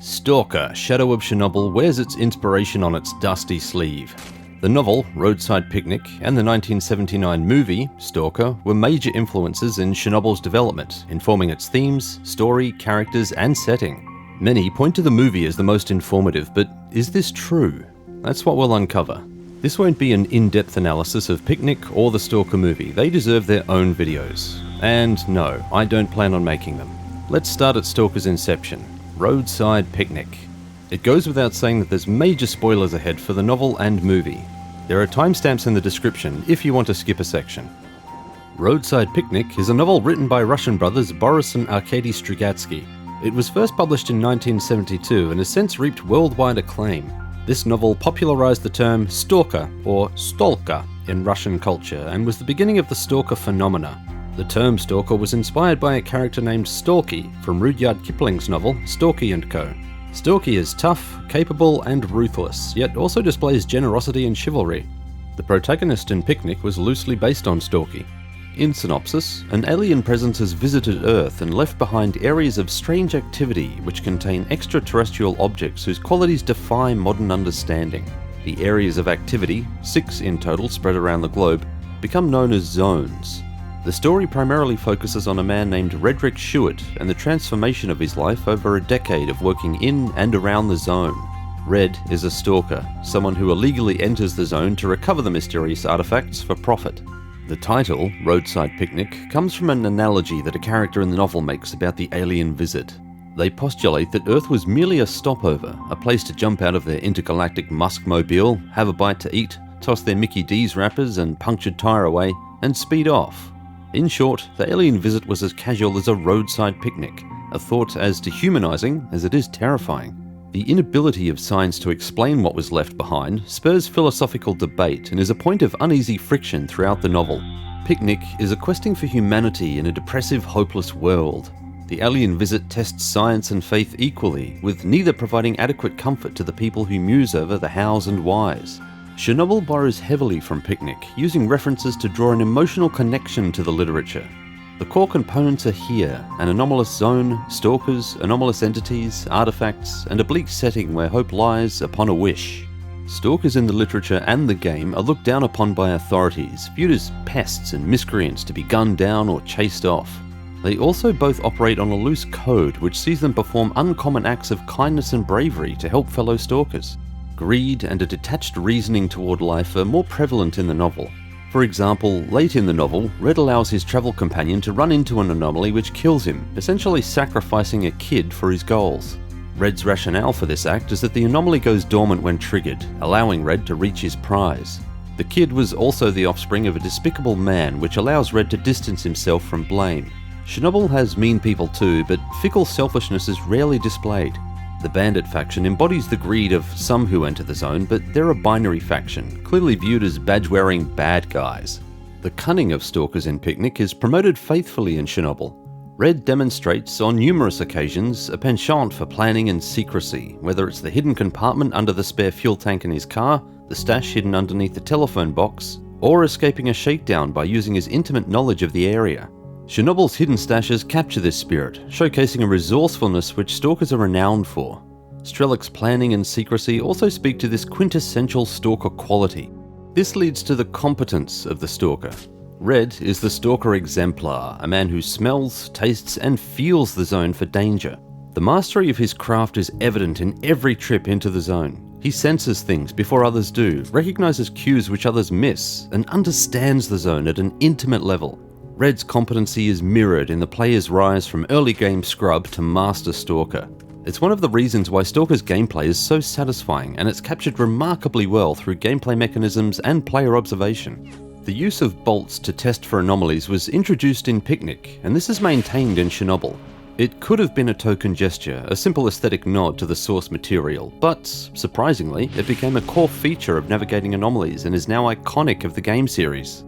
Stalker, Shadow of Chernobyl wears its inspiration on its dusty sleeve. The novel, Roadside Picnic, and the 1979 movie, Stalker, were major influences in Chernobyl's development, informing its themes, story, characters, and setting. Many point to the movie as the most informative, but is this true? That's what we'll uncover. This won't be an in-depth analysis of Picnic or the Stalker movie. They deserve their own videos. And no, I don't plan on making them. Let's start at Stalker's inception, Roadside Picnic. It goes without saying that there's major spoilers ahead for the novel and movie. There are timestamps in the description if you want to skip a section. Roadside Picnic is a novel written by Russian brothers Boris and Arkady Strugatsky. It was first published in 1972 and has since reaped worldwide acclaim. This novel popularized the term stalker or stalker in Russian culture and was the beginning of the stalker phenomena. The term Stalker was inspired by a character named Stalky from Rudyard Kipling's novel Stalky & Co. Stalky is tough, capable, and ruthless, yet also displays generosity and chivalry. The protagonist in Picnic was loosely based on Stalky. In synopsis, an alien presence has visited Earth and left behind areas of strange activity which contain extraterrestrial objects whose qualities defy modern understanding. The areas of activity, 6 in total spread around the globe, become known as zones. The story primarily focuses on a man named Redrick Shewett and the transformation of his life over a decade of working in and around the zone. Red is a stalker, someone who illegally enters the zone to recover the mysterious artifacts for profit. The title, Roadside Picnic, comes from an analogy that a character in the novel makes about the alien visit. They postulate that Earth was merely a stopover, a place to jump out of their intergalactic muskmobile, have a bite to eat, toss their Mickey D's wrappers and punctured tyre away, and speed off. In short, the alien visit was as casual as a roadside picnic, a thought as dehumanizing as it is terrifying. The inability of science to explain what was left behind spurs philosophical debate and is a point of uneasy friction throughout the novel. Picnic is a questing for humanity in a depressive, hopeless world. The alien visit tests science and faith equally, with neither providing adequate comfort to the people who muse over the hows and whys. Chernobyl borrows heavily from Picnic, using references to draw an emotional connection to the literature. The core components are here: an anomalous zone, stalkers, anomalous entities, artifacts, and a bleak setting where hope lies upon a wish. Stalkers in the literature and the game are looked down upon by authorities, viewed as pests and miscreants to be gunned down or chased off. They also both operate on a loose code which sees them perform uncommon acts of kindness and bravery to help fellow stalkers. Greed and a detached reasoning toward life are more prevalent in the novel. For example, late in the novel, Red allows his travel companion to run into an anomaly which kills him, essentially sacrificing a kid for his goals. Red's rationale for this act is that the anomaly goes dormant when triggered, allowing Red to reach his prize. The kid was also the offspring of a despicable man, which allows Red to distance himself from blame. Chernobyl has mean people too, but fickle selfishness is rarely displayed. The bandit faction embodies the greed of some who enter the zone, but they're a binary faction, clearly viewed as badge-wearing bad guys. The cunning of stalkers in Picnic is promoted faithfully in Chernobyl. Red demonstrates on numerous occasions a penchant for planning and secrecy, whether it's the hidden compartment under the spare fuel tank in his car, the stash hidden underneath the telephone box, or escaping a shakedown by using his intimate knowledge of the area. Chernobyl's hidden stashes capture this spirit, showcasing a resourcefulness which stalkers are renowned for. S.T.A.L.K.E.'s planning and secrecy also speak to this quintessential stalker quality. This leads to the competence of the stalker. Red is the stalker exemplar, a man who smells, tastes, and feels the zone for danger. The mastery of his craft is evident in every trip into the zone. He senses things before others do, recognizes cues which others miss, and understands the zone at an intimate level. Red's competency is mirrored in the player's rise from early game scrub to master stalker. It's one of the reasons why Stalker's gameplay is so satisfying, and it's captured remarkably well through gameplay mechanisms and player observation. The use of bolts to test for anomalies was introduced in Picnic, and this is maintained in Chernobyl. It could have been a token gesture, a simple aesthetic nod to the source material, but, surprisingly, it became a core feature of navigating anomalies and is now iconic of the game series.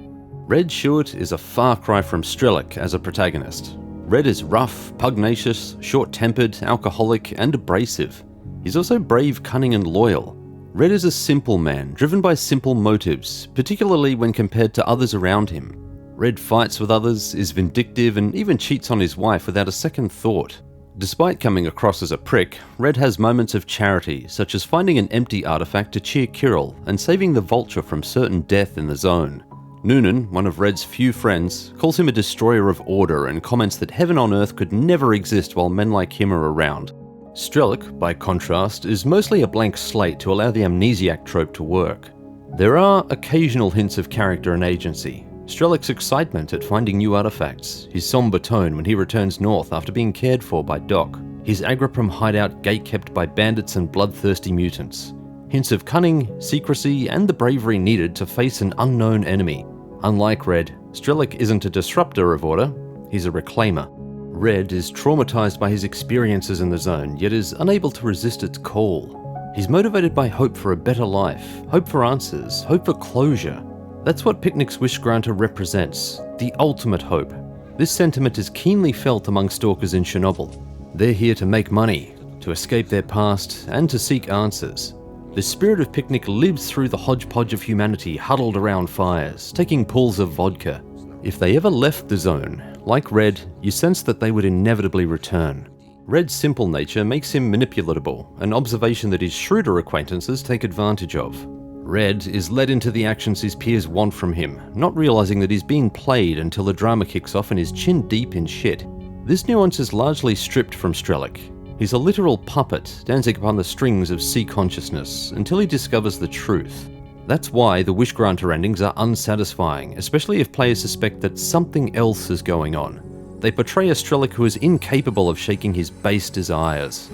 Red Shewett is a far cry from S.T.A.L.K.E.R as a protagonist. Red is rough, pugnacious, short-tempered, alcoholic, and abrasive. He's also brave, cunning, and loyal. Red is a simple man, driven by simple motives, particularly when compared to others around him. Red fights with others, is vindictive, and even cheats on his wife without a second thought. Despite coming across as a prick, Red has moments of charity, such as finding an empty artifact to cheer Kirill and saving the Vulture from certain death in the zone. Noonan, one of Red's few friends, calls him a destroyer of order and comments that heaven on earth could never exist while men like him are around. S.T.A.L.K.E.R, by contrast, is mostly a blank slate to allow the amnesiac trope to work. There are occasional hints of character and agency. S.T.A.L.K.E.'s excitement at finding new artifacts, his somber tone when he returns north after being cared for by Doc, his Agriprum hideout gate-kept by bandits and bloodthirsty mutants. Hints of cunning, secrecy, and the bravery needed to face an unknown enemy. Unlike Red, S.T.A.L.K.E.R isn't a disruptor of order, he's a reclaimer. Red is traumatized by his experiences in the zone, yet is unable to resist its call. He's motivated by hope for a better life, hope for answers, hope for closure. That's what Picnic's Wish Granter represents, the ultimate hope. This sentiment is keenly felt among stalkers in Chernobyl. They're here to make money, to escape their past, and to seek answers. The spirit of Picnic lives through the hodgepodge of humanity huddled around fires, taking pulls of vodka. If they ever left the zone, like Red, you sense that they would inevitably return. Red's simple nature makes him manipulatable, an observation that his shrewder acquaintances take advantage of. Red is led into the actions his peers want from him, not realizing that he's being played until the drama kicks off and is chin deep in shit. This nuance is largely stripped from S.T.A.L.K.E.R. He's a literal puppet, dancing upon the strings of sea consciousness until he discovers the truth. That's why the Wish Granter endings are unsatisfying, especially if players suspect that something else is going on. They portray a S.T.A.L.K.E.R. who is incapable of shaking his base desires.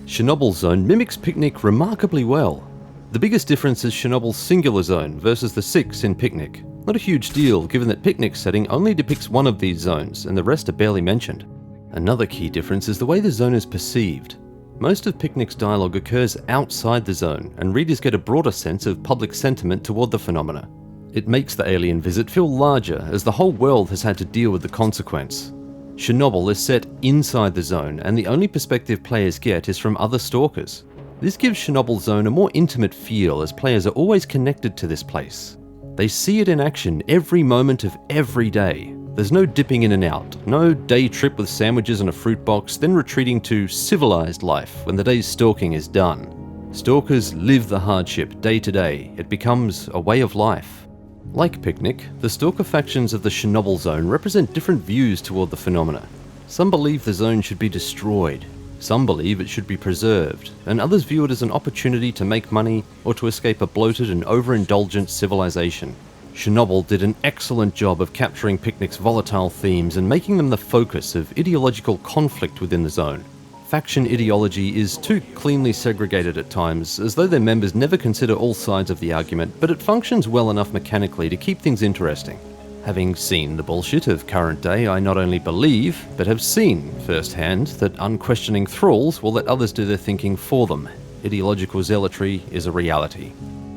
Chernobyl Zone mimics Picnic remarkably well. The biggest difference is Chernobyl's singular zone versus the 6 in Picnic. Not a huge deal, given that Picnic's setting only depicts one of these zones, and the rest are barely mentioned. Another key difference is the way the zone is perceived. Most of Picnic's dialogue occurs outside the zone, and readers get a broader sense of public sentiment toward the phenomena. It makes the alien visit feel larger, as the whole world has had to deal with the consequence. Chernobyl is set inside the zone, and the only perspective players get is from other stalkers. This gives Chernobyl Zone a more intimate feel, as players are always connected to this place. They see it in action every moment of every day. There's no dipping in and out, no day trip with sandwiches and a fruit box, then retreating to civilized life when the day's stalking is done. Stalkers live the hardship day to day. It becomes a way of life. Like Picnic, the stalker factions of the Chernobyl Zone represent different views toward the phenomena. Some believe the zone should be destroyed. Some believe it should be preserved, and others view it as an opportunity to make money or to escape a bloated and overindulgent civilization. Chernobyl did an excellent job of capturing Picnic's volatile themes and making them the focus of ideological conflict within the zone. Faction ideology is too cleanly segregated at times, as though their members never consider all sides of the argument, but it functions well enough mechanically to keep things interesting. Having seen the bullshit of current day, I not only believe, but have seen firsthand that unquestioning thralls will let others do their thinking for them. Ideological zealotry is a reality.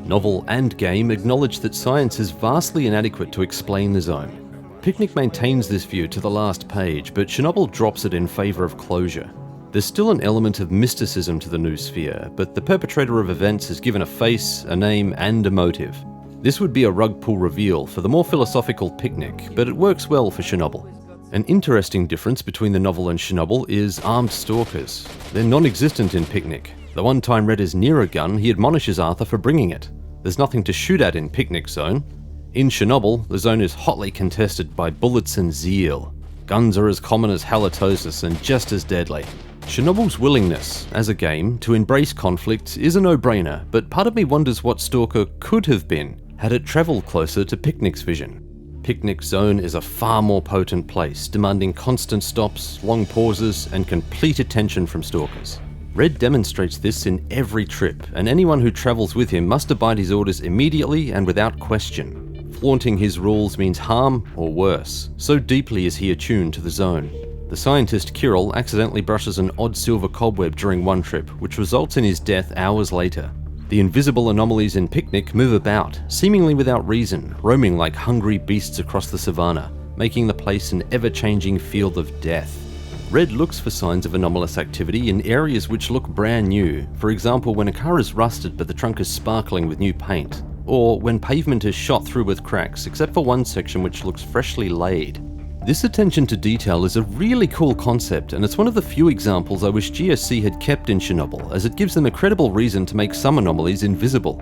Novel and game acknowledge that science is vastly inadequate to explain the zone. Picnic maintains this view to the last page, but Chernobyl drops it in favour of closure. There's still an element of mysticism to the new sphere, but the perpetrator of events is given a face, a name, and a motive. This would be a rug pull reveal for the more philosophical Picnic, but it works well for Chernobyl. An interesting difference between the novel and Chernobyl is armed stalkers. They're non-existent in Picnic. The one time Red is near a gun, he admonishes Arthur for bringing it. There's nothing to shoot at in Picnic Zone. In Chernobyl, the zone is hotly contested by bullets and zeal. Guns are as common as halitosis and just as deadly. Chernobyl's willingness, as a game, to embrace conflict is a no-brainer, but part of me wonders what Stalker could have been had it travelled closer to Picnic's vision. Picnic Zone is a far more potent place, demanding constant stops, long pauses, and complete attention from stalkers. Red demonstrates this in every trip, and anyone who travels with him must abide his orders immediately and without question. Flaunting his rules means harm or worse, so deeply is he attuned to the zone. The scientist Kirill accidentally brushes an odd silver cobweb during one trip, which results in his death hours later. The invisible anomalies in Picnic move about, seemingly without reason, roaming like hungry beasts across the savannah, making the place an ever-changing field of death. Red looks for signs of anomalous activity in areas which look brand new, for example when a car is rusted but the trunk is sparkling with new paint, or when pavement is shot through with cracks except for one section which looks freshly laid. This attention to detail is a really cool concept, and it's one of the few examples I wish GSC had kept in Chernobyl, as it gives them a credible reason to make some anomalies invisible.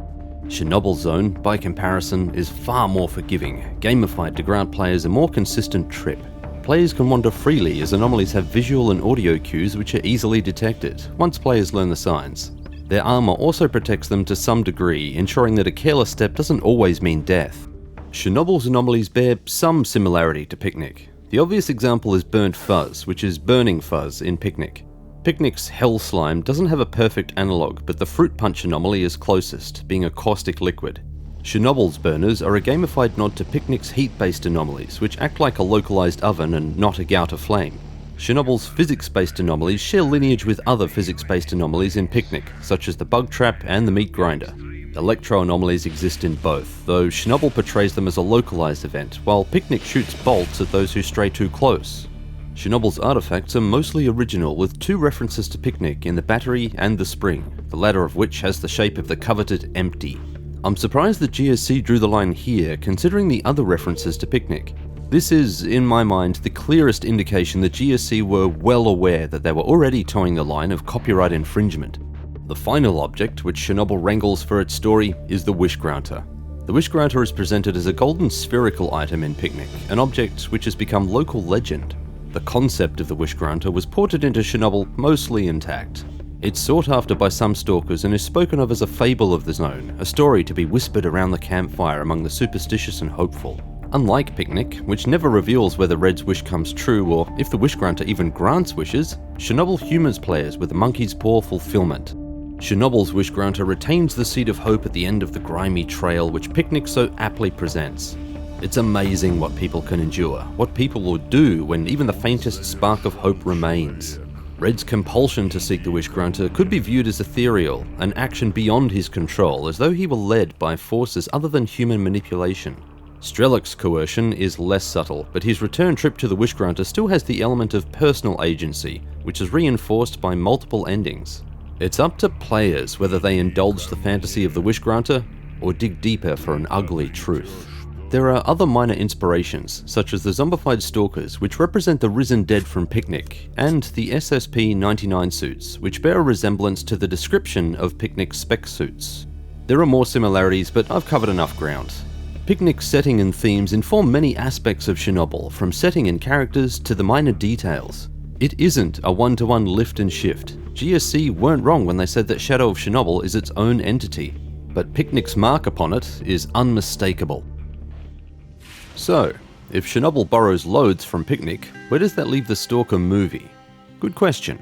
Chernobyl Zone, by comparison, is far more forgiving, gamified to grant players a more consistent trip. Players can wander freely as anomalies have visual and audio cues which are easily detected, once players learn the signs. Their armor also protects them to some degree, ensuring that a careless step doesn't always mean death. Chernobyl's anomalies bear some similarity to Picnic. The obvious example is burnt fuzz, which is burning fuzz in Picnic. Picnic's hell slime doesn't have a perfect analogue, but the fruit punch anomaly is closest, being a caustic liquid. Chernobyl's burners are a gamified nod to Picnic's heat-based anomalies, which act like a localized oven and not a gout of flame. Chernobyl's physics-based anomalies share lineage with other physics-based anomalies in Picnic, such as the bug trap and the meat grinder. Electro-anomalies exist in both, though Chernobyl portrays them as a localized event, while Picnic shoots bolts at those who stray too close. Chernobyl's artifacts are mostly original, with 2 references to Picnic in the battery and the spring, the latter of which has the shape of the coveted empty. I'm surprised that GSC drew the line here, considering the other references to Picnic. This is, in my mind, the clearest indication that GSC were well aware that they were already towing the line of copyright infringement. The final object, which Chernobyl wrangles for its story, is the Wish Granter. The Wish Granter is presented as a golden spherical item in Picnic, an object which has become local legend. The concept of the Wish Granter was ported into Chernobyl mostly intact. It's sought after by some stalkers and is spoken of as a fable of the zone, a story to be whispered around the campfire among the superstitious and hopeful. Unlike Picnic, which never reveals whether Red's wish comes true or if the Wish Granter even grants wishes, Chernobyl humors players with a monkey's paw fulfillment. Chernobyl's Wish Granter retains the seed of hope at the end of the grimy trail which Picnic so aptly presents. It's amazing what people can endure, what people will do when even the faintest spark of hope remains. Red's compulsion to seek the Wish Granter could be viewed as ethereal, an action beyond his control, as though he were led by forces other than human manipulation. S.T.A.L.K.E.'s coercion is less subtle, but his return trip to the Wish Granter still has the element of personal agency, which is reinforced by multiple endings. It's up to players whether they indulge the fantasy of the Wish Granter or dig deeper for an ugly truth. There are other minor inspirations, such as the zombified stalkers, which represent the risen dead from Picnic, and the SSP-99 suits, which bear a resemblance to the description of Picnic's spec suits. There are more similarities, but I've covered enough ground. Picnic's setting and themes inform many aspects of Chernobyl, from setting and characters to the minor details. It isn't a one-to-one lift and shift. GSC weren't wrong when they said that Shadow of Chernobyl is its own entity, but Picnic's mark upon it is unmistakable. So, if Chernobyl borrows loads from Picnic, where does that leave the Stalker movie? Good question.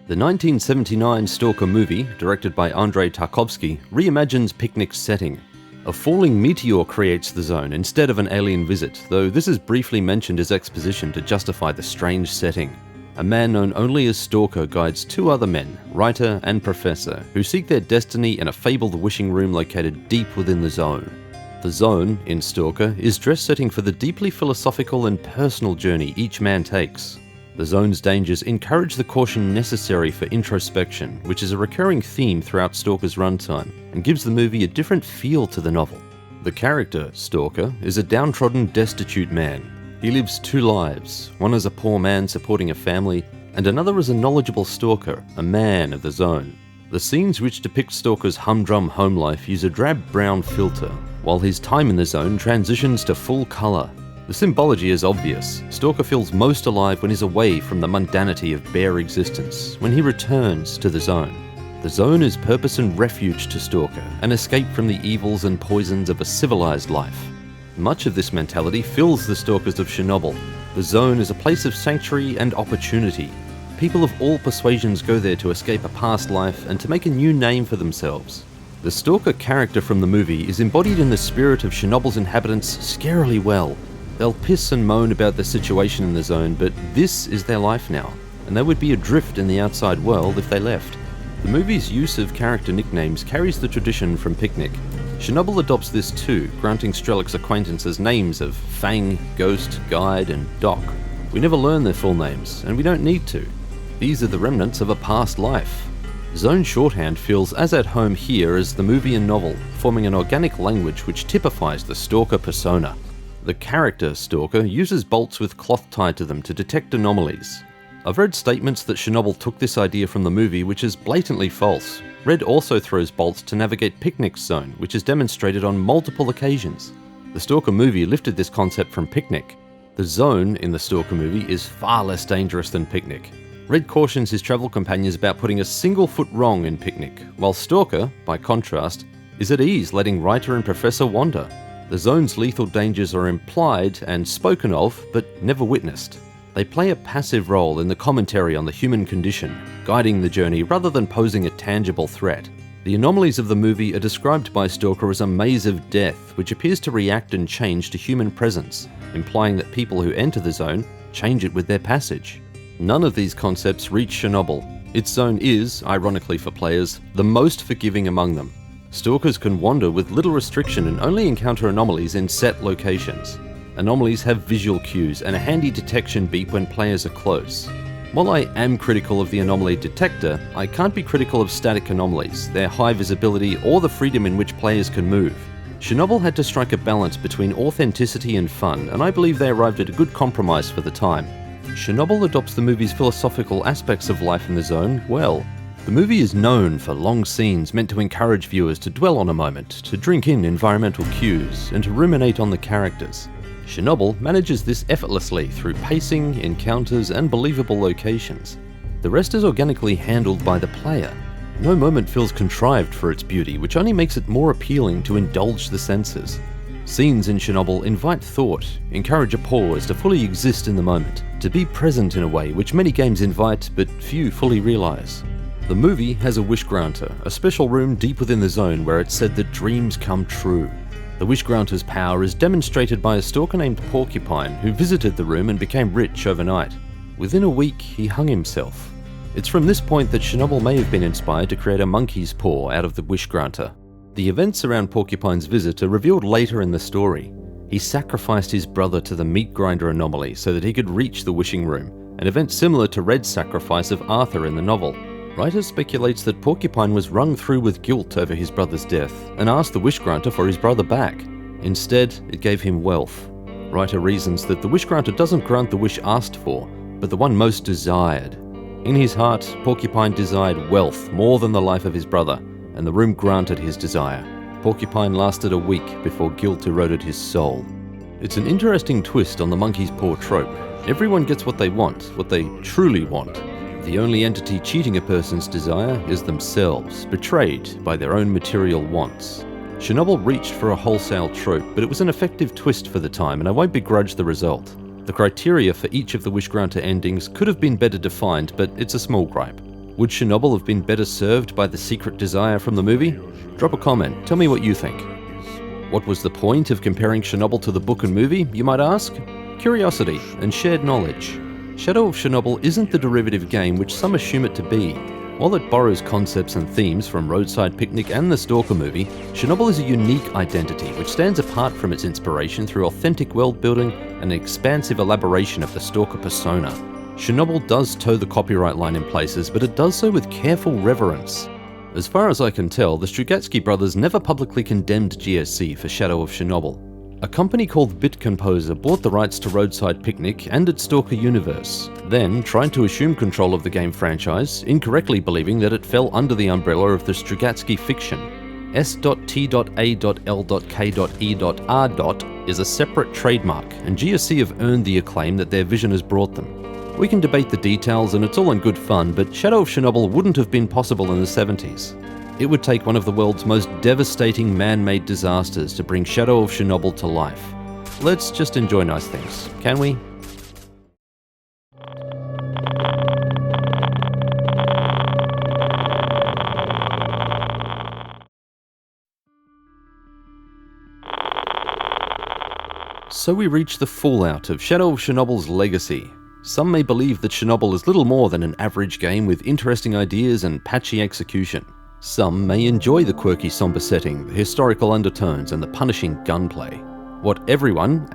The 1979 Stalker movie, directed by Andrei Tarkovsky, reimagines Picnic's setting. A falling meteor creates the zone instead of an alien visit, though this is briefly mentioned as exposition to justify the strange setting. A man known only as Stalker guides 2 other men, writer and professor, who seek their destiny in a fabled wishing room located deep within the zone. The zone, in Stalker, is dress setting for the deeply philosophical and personal journey each man takes. The zone's dangers encourage the caution necessary for introspection, which is a recurring theme throughout Stalker's runtime, and gives the movie a different feel to the novel. The character, Stalker, is a downtrodden, destitute man. He lives 2 lives, one as a poor man supporting a family, and another as a knowledgeable stalker, a man of the zone. The scenes which depict Stalker's humdrum home life use a drab brown filter, while his time in the zone transitions to full colour. The symbology is obvious. Stalker feels most alive when he's away from the mundanity of bare existence, when he returns to the zone. The zone is purpose and refuge to Stalker, an escape from the evils and poisons of a civilized life. Much of this mentality fills the Stalkers of Chernobyl. The zone is a place of sanctuary and opportunity. People of all persuasions go there to escape a past life and to make a new name for themselves. The Stalker character from the movie is embodied in the spirit of Chernobyl's inhabitants scarily well. They'll piss and moan about their situation in the zone, but this is their life now, and they would be adrift in the outside world if they left. The movie's use of character nicknames carries the tradition from Picnic. Chernobyl adopts this too, granting S.T.A.L.K.E.'s acquaintances names of Fang, Ghost, Guide, and Doc. We never learn their full names, and we don't need to. These are the remnants of a past life. Zone shorthand feels as at home here as the movie and novel, forming an organic language which typifies the Stalker persona. The character Stalker uses bolts with cloth tied to them to detect anomalies. I've read statements that Chernobyl took this idea from the movie, which is blatantly false. Red also throws bolts to navigate Picnic's zone, which is demonstrated on multiple occasions. The Stalker movie lifted this concept from Picnic. The zone in the Stalker movie is far less dangerous than Picnic. Red cautions his travel companions about putting a single foot wrong in Picnic, while Stalker, by contrast, is at ease letting writer and professor wander. The zone's lethal dangers are implied and spoken of, but never witnessed. They play a passive role in the commentary on the human condition, guiding the journey rather than posing a tangible threat. The anomalies of the movie are described by Stalker as a maze of death, which appears to react and change to human presence, implying that people who enter the zone change it with their passage. None of these concepts reach Chernobyl. Its zone is, ironically for players, the most forgiving among them. Stalkers can wander with little restriction and only encounter anomalies in set locations. Anomalies have visual cues and a handy detection beep when players are close. While I am critical of the anomaly detector, I can't be critical of static anomalies, their high visibility, or the freedom in which players can move. Chernobyl had to strike a balance between authenticity and fun, and I believe they arrived at a good compromise for the time. Chernobyl adopts the movie's philosophical aspects of life in the zone well. The movie is known for long scenes meant to encourage viewers to dwell on a moment, to drink in environmental cues, and to ruminate on the characters. Chernobyl manages this effortlessly through pacing, encounters, and believable locations. The rest is organically handled by the player. No moment feels contrived for its beauty, which only makes it more appealing to indulge the senses. Scenes in Chernobyl invite thought, encourage a pause to fully exist in the moment, to be present in a way which many games invite but few fully realize. The movie has a wish granter, a special room deep within the zone where it's said that dreams come true. The wish granter's power is demonstrated by a stalker named Porcupine who visited the room and became rich overnight. Within a week, he hung himself. It's from this point that Chernobyl may have been inspired to create a monkey's paw out of the wish granter. The events around Porcupine's visit are revealed later in the story. He sacrificed his brother to the meat grinder anomaly so that he could reach the wishing room, an event similar to Red's sacrifice of Arthur in the novel. Writer speculates that Porcupine was wrung through with guilt over his brother's death and asked the wish granter for his brother back. Instead, it gave him wealth. Writer reasons that the wish granter doesn't grant the wish asked for, but the one most desired. In his heart, Porcupine desired wealth more than the life of his brother, and the room granted his desire. Porcupine lasted a week before guilt eroded his soul. It's an interesting twist on the monkey's paw trope. Everyone gets what they want, what they truly want. The only entity cheating a person's desire is themselves, betrayed by their own material wants. Chernobyl reached for a wholesale trope, but it was an effective twist for the time, and I won't begrudge the result. The criteria for each of the wish granter endings could have been better defined, but it's a small gripe. Would Chernobyl have been better served by the secret desire from the movie? Drop a comment, tell me what you think. What was the point of comparing Chernobyl to the book and movie, you might ask? Curiosity and shared knowledge. Shadow of Chernobyl isn't the derivative game which some assume it to be. While it borrows concepts and themes from Roadside Picnic and the Stalker movie, Chernobyl is a unique identity which stands apart from its inspiration through authentic world building and an expansive elaboration of the Stalker persona. Chernobyl does toe the copyright line in places, but it does so with careful reverence. As far as I can tell, the Strugatsky brothers never publicly condemned GSC for Shadow of Chernobyl. A company called Bit Composer bought the rights to Roadside Picnic and its Stalker universe, then tried to assume control of the game franchise, incorrectly believing that it fell under the umbrella of the Strugatsky fiction. S.T.A.L.K.E.R is a separate trademark, and GSC have earned the acclaim that their vision has brought them. We can debate the details and it's all in good fun, but Shadow of Chernobyl wouldn't have been possible in the 70s. It would take one of the world's most devastating man-made disasters to bring Shadow of Chernobyl to life. Let's just enjoy nice things, can we? So we reach the fallout of Shadow of Chernobyl's legacy. Some may believe that Chernobyl is little more than an average game with interesting ideas and patchy execution. Some may enjoy the quirky somber setting, the historical undertones, and the punishing gunplay. What everyone,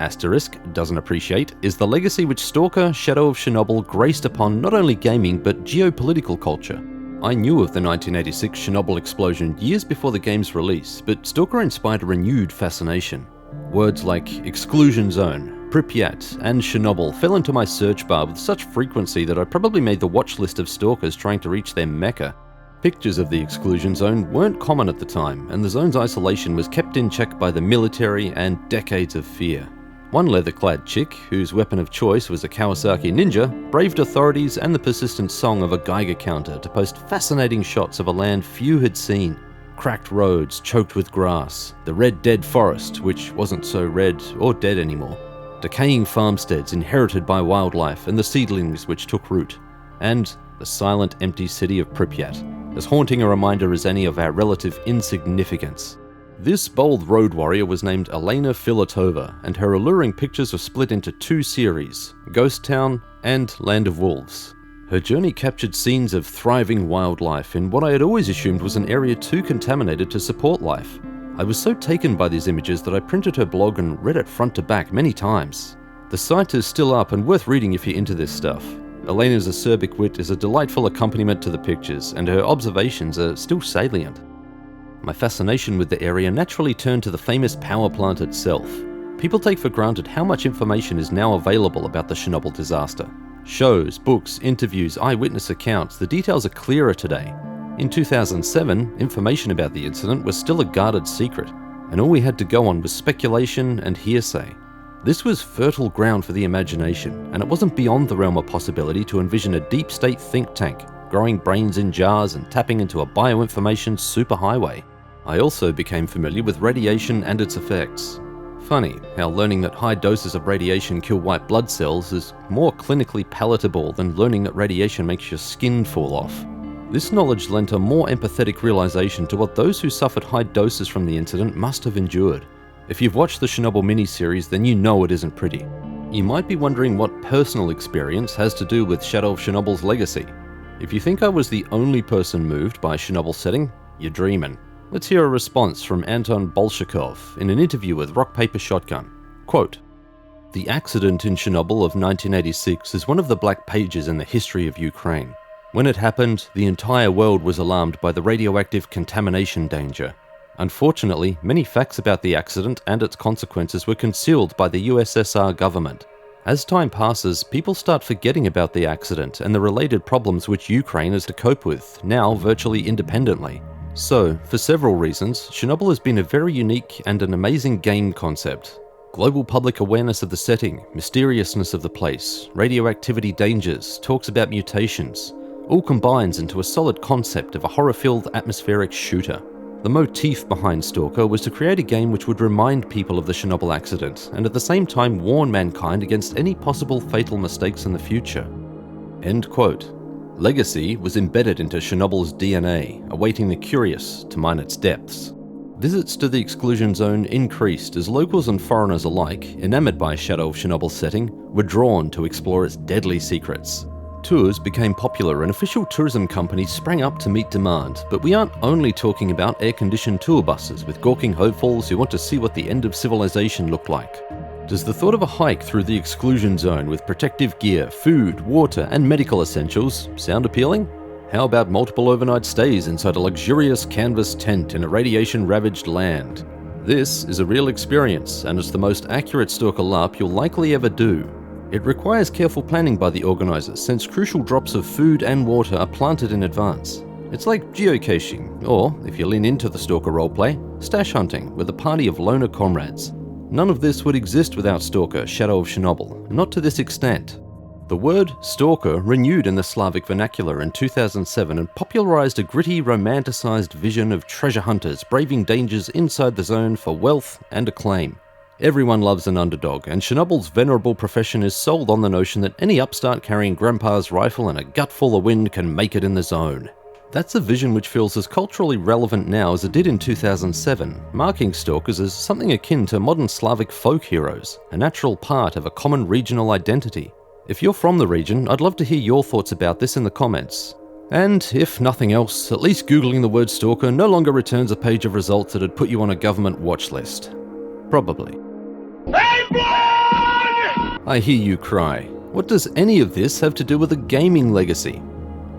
doesn't appreciate is the legacy which Stalker, Shadow of Chernobyl graced upon not only gaming but geopolitical culture. I knew of the 1986 Chernobyl explosion years before the game's release, but Stalker inspired a renewed fascination. Words like exclusion zone, Pripyat, and Chernobyl fell into my search bar with such frequency that I probably made the watch list of stalkers trying to reach their mecca. Pictures of the exclusion zone weren't common at the time, and the zone's isolation was kept in check by the military and decades of fear. One leather-clad chick, whose weapon of choice was a Kawasaki Ninja, braved authorities and the persistent song of a Geiger counter to post fascinating shots of a land few had seen. Cracked roads choked with grass, the red dead forest, which wasn't so red or dead anymore, decaying farmsteads inherited by wildlife and the seedlings which took root, and the silent empty city of Pripyat, as haunting a reminder as any of our relative insignificance. This bold road warrior was named Elena Filatova, and her alluring pictures were split into two series, Ghost Town and Land of Wolves. Her journey captured scenes of thriving wildlife in what I had always assumed was an area too contaminated to support life. I was so taken by these images that I printed her blog and read it front to back many times. The site is still up and worth reading if you're into this stuff. Elena's acerbic wit is a delightful accompaniment to the pictures, and her observations are still salient. My fascination with the area naturally turned to the famous power plant itself. People take for granted how much information is now available about the Chernobyl disaster. Shows, books, interviews, eyewitness accounts, the details are clearer today. In 2007, information about the incident was still a guarded secret, and all we had to go on was speculation and hearsay. This was fertile ground for the imagination, and it wasn't beyond the realm of possibility to envision a deep state think tank, growing brains in jars and tapping into a bioinformation superhighway. I also became familiar with radiation and its effects. Funny how learning that high doses of radiation kill white blood cells is more clinically palatable than learning that radiation makes your skin fall off. This knowledge lent a more empathetic realization to what those who suffered high doses from the incident must have endured. If you've watched the Chernobyl miniseries, then you know it isn't pretty. You might be wondering what personal experience has to do with Shadow of Chernobyl's legacy. If you think I was the only person moved by Chernobyl's setting, you're dreaming. Let's hear a response from Anton Bolshakov in an interview with Rock Paper Shotgun. Quote, "The accident in Chernobyl of 1986 is one of the black pages in the history of Ukraine. When it happened, the entire world was alarmed by the radioactive contamination danger. Unfortunately, many facts about the accident and its consequences were concealed by the USSR government. As time passes, people start forgetting about the accident and the related problems which Ukraine has to cope with, now virtually independently. So, for several reasons, Chernobyl has been a very unique and an amazing game concept. Global public awareness of the setting, mysteriousness of the place, radioactivity dangers, talks about mutations, all combines into a solid concept of a horror-filled atmospheric shooter. The motif behind Stalker was to create a game which would remind people of the Chernobyl accident, and at the same time warn mankind against any possible fatal mistakes in the future." End quote. Legacy was embedded into Chernobyl's DNA, awaiting the curious to mine its depths. Visits to the exclusion zone increased as locals and foreigners alike, enamored by Shadow of Chernobyl's setting, were drawn to explore its deadly secrets. Tours became popular and official tourism companies sprang up to meet demand, but we aren't only talking about air-conditioned tour buses with gawking hopefuls who want to see what the end of civilization looked like. Does the thought of a hike through the exclusion zone with protective gear, food, water, and medical essentials sound appealing? How about multiple overnight stays inside a luxurious canvas tent in a radiation-ravaged land? This is a real experience, and it's the most accurate Stalker LARP you'll likely ever do. It requires careful planning by the organisers, since crucial drops of food and water are planted in advance. It's like geocaching, or, if you lean into the Stalker roleplay, stash hunting with a party of loner comrades. None of this would exist without Stalker, Shadow of Chernobyl, not to this extent. The word Stalker renewed in the Slavic vernacular in 2007 and popularized a gritty, romanticized vision of treasure hunters braving dangers inside the zone for wealth and acclaim. Everyone loves an underdog, and Chernobyl's venerable profession is sold on the notion that any upstart carrying grandpa's rifle and a gut full of wind can make it in the zone. That's a vision which feels as culturally relevant now as it did in 2007, marking Stalkers as something akin to modern Slavic folk heroes, a natural part of a common regional identity. If you're from the region, I'd love to hear your thoughts about this in the comments. And, if nothing else, at least Googling the word Stalker no longer returns a page of results that had put you on a government watch list. Probably. I hear you cry. What does any of this have to do with a gaming legacy?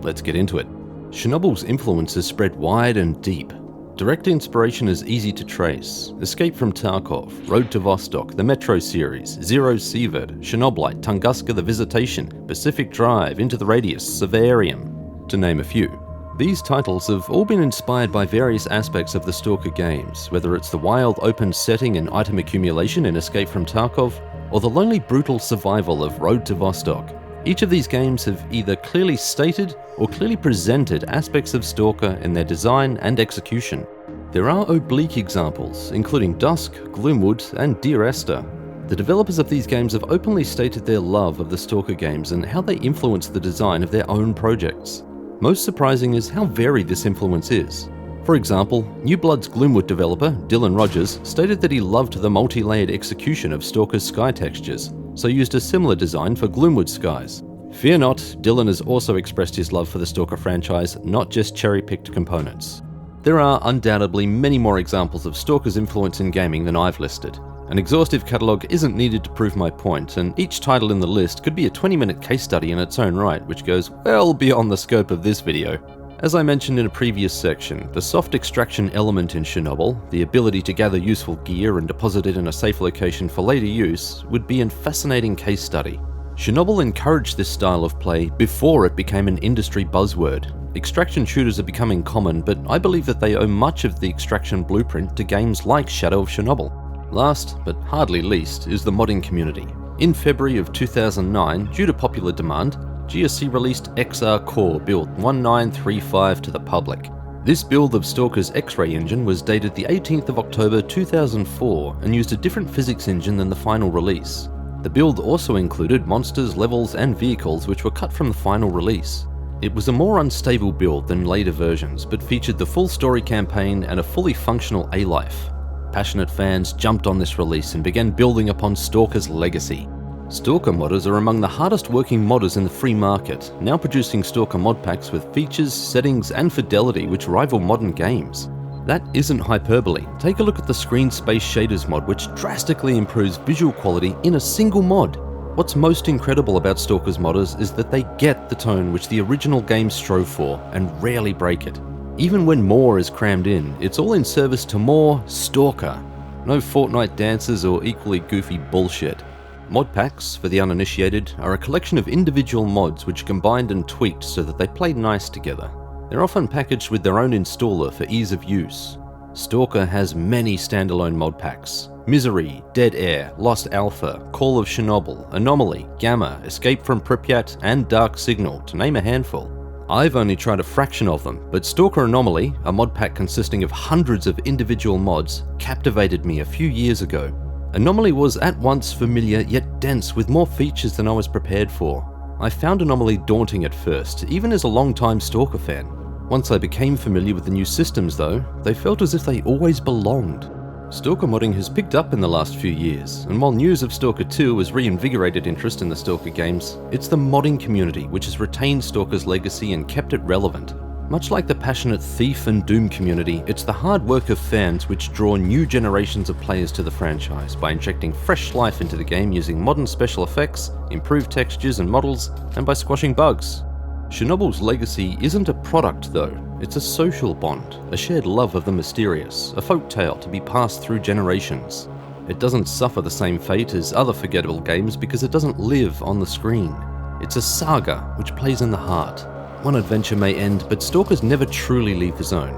Let's get into it. Chernobyl's influence has spread wide and deep. Direct inspiration is easy to trace. Escape from Tarkov, Road to Vostok, the Metro series, Zero Severed, Chernobylite, Tunguska the Visitation, Pacific Drive, Into the Radius, Severium, to name a few. These titles have all been inspired by various aspects of the Stalker games, whether it's the wild open setting and item accumulation in Escape from Tarkov, or the lonely brutal survival of Road to Vostok. Each of these games have either clearly stated or clearly presented aspects of Stalker in their design and execution. There are oblique examples, including Dusk, Gloomwood, and Dear Esther. The developers of these games have openly stated their love of the Stalker games and how they influence the design of their own projects. Most surprising is how varied this influence is. For example, New Blood's Gloomwood developer, Dylan Rogers, stated that he loved the multi-layered execution of Stalker's sky textures, so used a similar design for Gloomwood skies. Fear not, Dylan has also expressed his love for the Stalker franchise, not just cherry-picked components. There are undoubtedly many more examples of Stalker's influence in gaming than I've listed. An exhaustive catalogue isn't needed to prove my point, and each title in the list could be a 20-minute case study in its own right, which goes well beyond the scope of this video. As I mentioned in a previous section, the soft extraction element in Chernobyl, the ability to gather useful gear and deposit it in a safe location for later use, would be a fascinating case study. Chernobyl encouraged this style of play before it became an industry buzzword. Extraction shooters are becoming common, but I believe that they owe much of the extraction blueprint to games like Shadow of Chernobyl. Last, but hardly least, is the modding community. In February of 2009, due to popular demand, GSC released S.T.A.L.K.E.R build 1935 to the public. This build of Stalker's X-ray engine was dated the 18th of October 2004 and used a different physics engine than the final release. The build also included monsters, levels, and vehicles which were cut from the final release. It was a more unstable build than later versions, but featured the full story campaign and a fully functional A-life. Passionate fans jumped on this release and began building upon Stalker's legacy. Stalker modders are among the hardest working modders in the free market, now producing Stalker mod packs with features, settings, and fidelity which rival modern games. That isn't hyperbole. Take a look at the Screen Space Shaders mod, which drastically improves visual quality in a single mod. What's most incredible about Stalker's modders is that they get the tone which the original game strove for and rarely break it. Even when more is crammed in, it's all in service to more Stalker. No Fortnite dances or equally goofy bullshit. Mod packs, for the uninitiated, are a collection of individual mods which are combined and tweaked so that they play nice together. They're often packaged with their own installer for ease of use. Stalker has many standalone mod packs: Misery, Dead Air, Lost Alpha, Call of Chernobyl, Anomaly, Gamma, Escape from Pripyat, and Dark Signal, to name a handful. I've only tried a fraction of them, but Stalker Anomaly, a mod pack consisting of hundreds of individual mods, captivated me a few years ago. Anomaly was at once familiar yet dense with more features than I was prepared for. I found Anomaly daunting at first, even as a long-time Stalker fan. Once I became familiar with the new systems though, they felt as if they always belonged. Stalker modding has picked up in the last few years, and while news of Stalker 2 has reinvigorated interest in the Stalker games, it's the modding community which has retained Stalker's legacy and kept it relevant. Much like the passionate Thief and Doom community, it's the hard work of fans which draw new generations of players to the franchise by injecting fresh life into the game using modern special effects, improved textures and models, and by squashing bugs. Chernobyl's legacy isn't a product though, it's a social bond, a shared love of the mysterious, a folktale to be passed through generations. It doesn't suffer the same fate as other forgettable games because it doesn't live on the screen. It's a saga which plays in the heart. One adventure may end, but stalkers never truly leave the zone.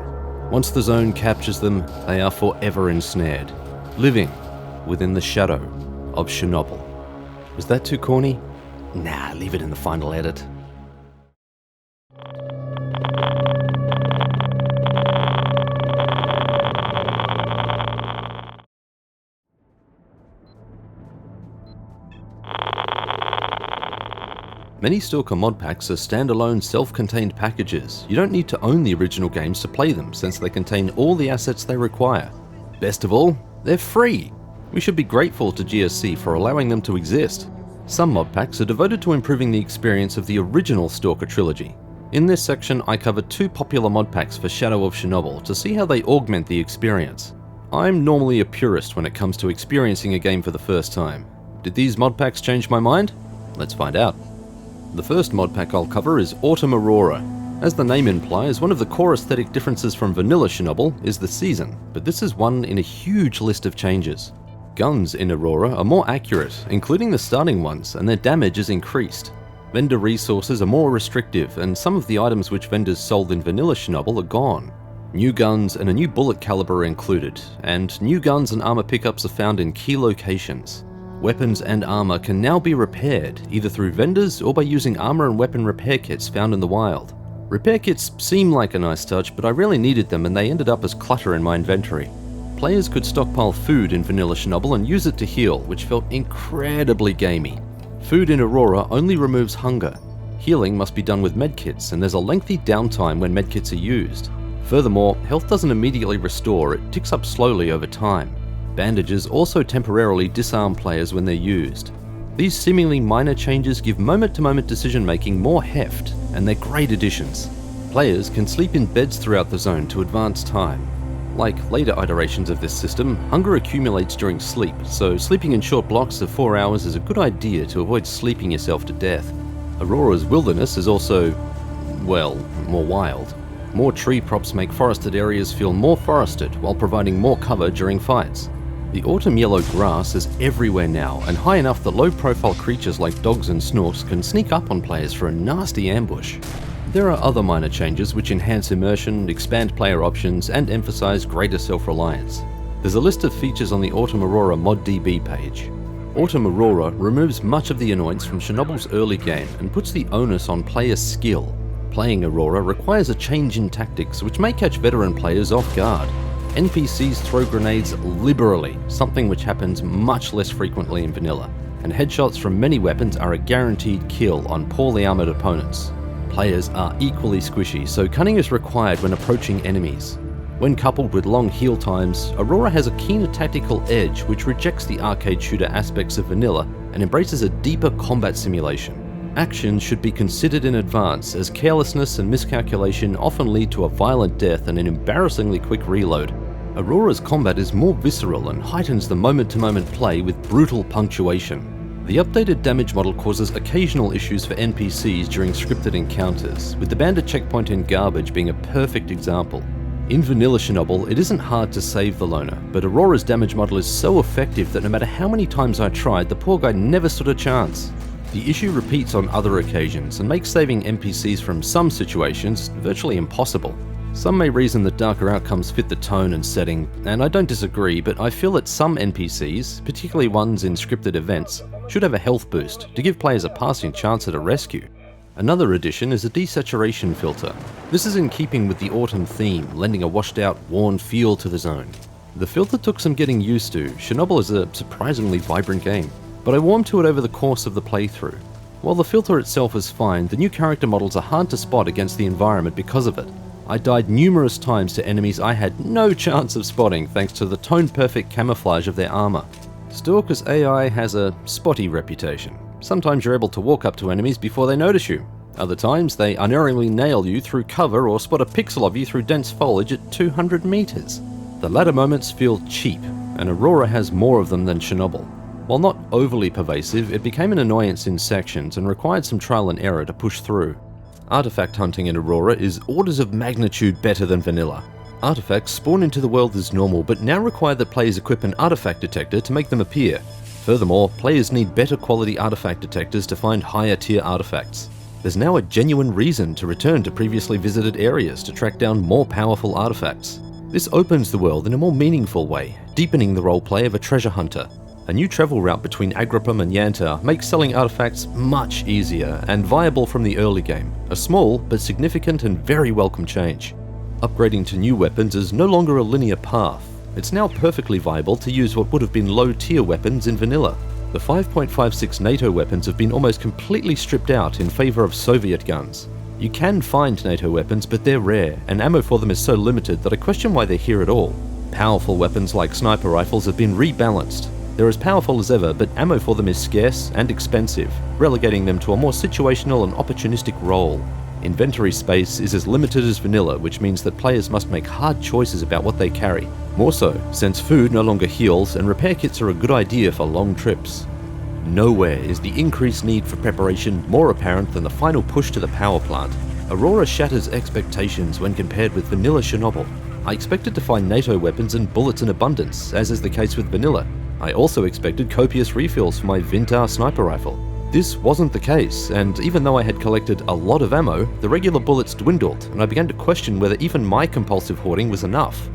Once the zone captures them, they are forever ensnared, living within the shadow of Chernobyl. Was that too corny? Nah, leave it in the final edit. Many Stalker mod packs are standalone self-contained packages. You don't need to own the original games to play them, since they contain all the assets they require. Best of all, they're free! We should be grateful to GSC for allowing them to exist. Some mod packs are devoted to improving the experience of the original Stalker trilogy. In this section, I cover two popular mod packs for Shadow of Chernobyl to see how they augment the experience. I'm normally a purist when it comes to experiencing a game for the first time. Did these mod packs change my mind? Let's find out. The first mod pack I'll cover is Autumn Aurora. As the name implies, one of the core aesthetic differences from vanilla Chernobyl is the season, but this is one in a huge list of changes. Guns in Aurora are more accurate, including the starting ones, and their damage is increased. Vendor resources are more restrictive, and some of the items which vendors sold in vanilla Chernobyl are gone. New guns and a new bullet caliber are included, and new guns and armor pickups are found in key locations. Weapons and armor can now be repaired, either through vendors or by using armor and weapon repair kits found in the wild. Repair kits seem like a nice touch, but I really needed them and they ended up as clutter in my inventory. Players could stockpile food in vanilla Chernobyl and use it to heal, which felt incredibly gamey. Food in Aurora only removes hunger. Healing must be done with medkits, and there's a lengthy downtime when medkits are used. Furthermore, health doesn't immediately restore, it ticks up slowly over time. Bandages also temporarily disarm players when they're used. These seemingly minor changes give moment-to-moment decision-making more heft, and they're great additions. Players can sleep in beds throughout the zone to advance time. Like later iterations of this system, hunger accumulates during sleep, so sleeping in short blocks of 4 hours is a good idea to avoid sleeping yourself to death. Aurora's wilderness is also, well, more wild. More tree props make forested areas feel more forested while providing more cover during fights. The autumn yellow grass is everywhere now and high enough that low-profile creatures like dogs and snorks can sneak up on players for a nasty ambush. There are other minor changes which enhance immersion, expand player options, and emphasize greater self-reliance. There's a list of features on the Autumn Aurora ModDB page. Autumn Aurora removes much of the annoyance from Chernobyl's early game and puts the onus on player skill. Playing Aurora requires a change in tactics which may catch veteran players off guard. NPCs throw grenades liberally, something which happens much less frequently in vanilla, and headshots from many weapons are a guaranteed kill on poorly armored opponents. Players are equally squishy, so cunning is required when approaching enemies. When coupled with long heal times, Aurora has a keener tactical edge which rejects the arcade shooter aspects of vanilla and embraces a deeper combat simulation. Actions should be considered in advance, as carelessness and miscalculation often lead to a violent death and an embarrassingly quick reload. Aurora's combat is more visceral and heightens the moment-to-moment play with brutal punctuation. The updated damage model causes occasional issues for NPCs during scripted encounters, with the bandit checkpoint in Garbage being a perfect example. In vanilla Chernobyl, it isn't hard to save the loner, but Aurora's damage model is so effective that no matter how many times I tried, the poor guy never stood a chance. The issue repeats on other occasions and makes saving NPCs from some situations virtually impossible. Some may reason that darker outcomes fit the tone and setting, and I don't disagree, but I feel that some NPCs, particularly ones in scripted events, should have a health boost to give players a passing chance at a rescue. Another addition is a desaturation filter. This is in keeping with the autumn theme, lending a washed out, worn feel to the zone. The filter took some getting used to. Chernobyl is a surprisingly vibrant game, but I warmed to it over the course of the playthrough. While the filter itself is fine, the new character models are hard to spot against the environment because of it. I died numerous times to enemies I had no chance of spotting thanks to the tone-perfect camouflage of their armor. Stalker's AI has a spotty reputation. Sometimes you're able to walk up to enemies before they notice you. Other times they unerringly nail you through cover or spot a pixel of you through dense foliage at 200 meters. The latter moments feel cheap, and Aurora has more of them than Chernobyl. While not overly pervasive, it became an annoyance in sections and required some trial and error to push through. Artifact hunting in Aurora is orders of magnitude better than vanilla. Artifacts spawn into the world as normal, but now require that players equip an artifact detector to make them appear. Furthermore, players need better quality artifact detectors to find higher tier artifacts. There's now a genuine reason to return to previously visited areas to track down more powerful artifacts. This opens the world in a more meaningful way, deepening the roleplay of a treasure hunter. A new travel route between Agripum and Yantar makes selling artifacts much easier and viable from the early game, a small but significant and very welcome change. Upgrading to new weapons is no longer a linear path. It's now perfectly viable to use what would have been low-tier weapons in vanilla. The 5.56 NATO weapons have been almost completely stripped out in favor of Soviet guns. You can find NATO weapons, but they're rare, and ammo for them is so limited that I question why they're here at all. Powerful weapons like sniper rifles have been rebalanced. They're as powerful as ever, but ammo for them is scarce and expensive, relegating them to a more situational and opportunistic role. Inventory space is as limited as vanilla, which means that players must make hard choices about what they carry. More so, since food no longer heals and repair kits are a good idea for long trips. Nowhere is the increased need for preparation more apparent than the final push to the power plant. Aurora shatters expectations when compared with vanilla Chernobyl. I expected to find NATO weapons and bullets in abundance, as is the case with vanilla. I also expected copious refills for my Vintar sniper rifle. This wasn't the case, and even though I had collected a lot of ammo, the regular bullets dwindled, and I began to question whether even my compulsive hoarding was enough.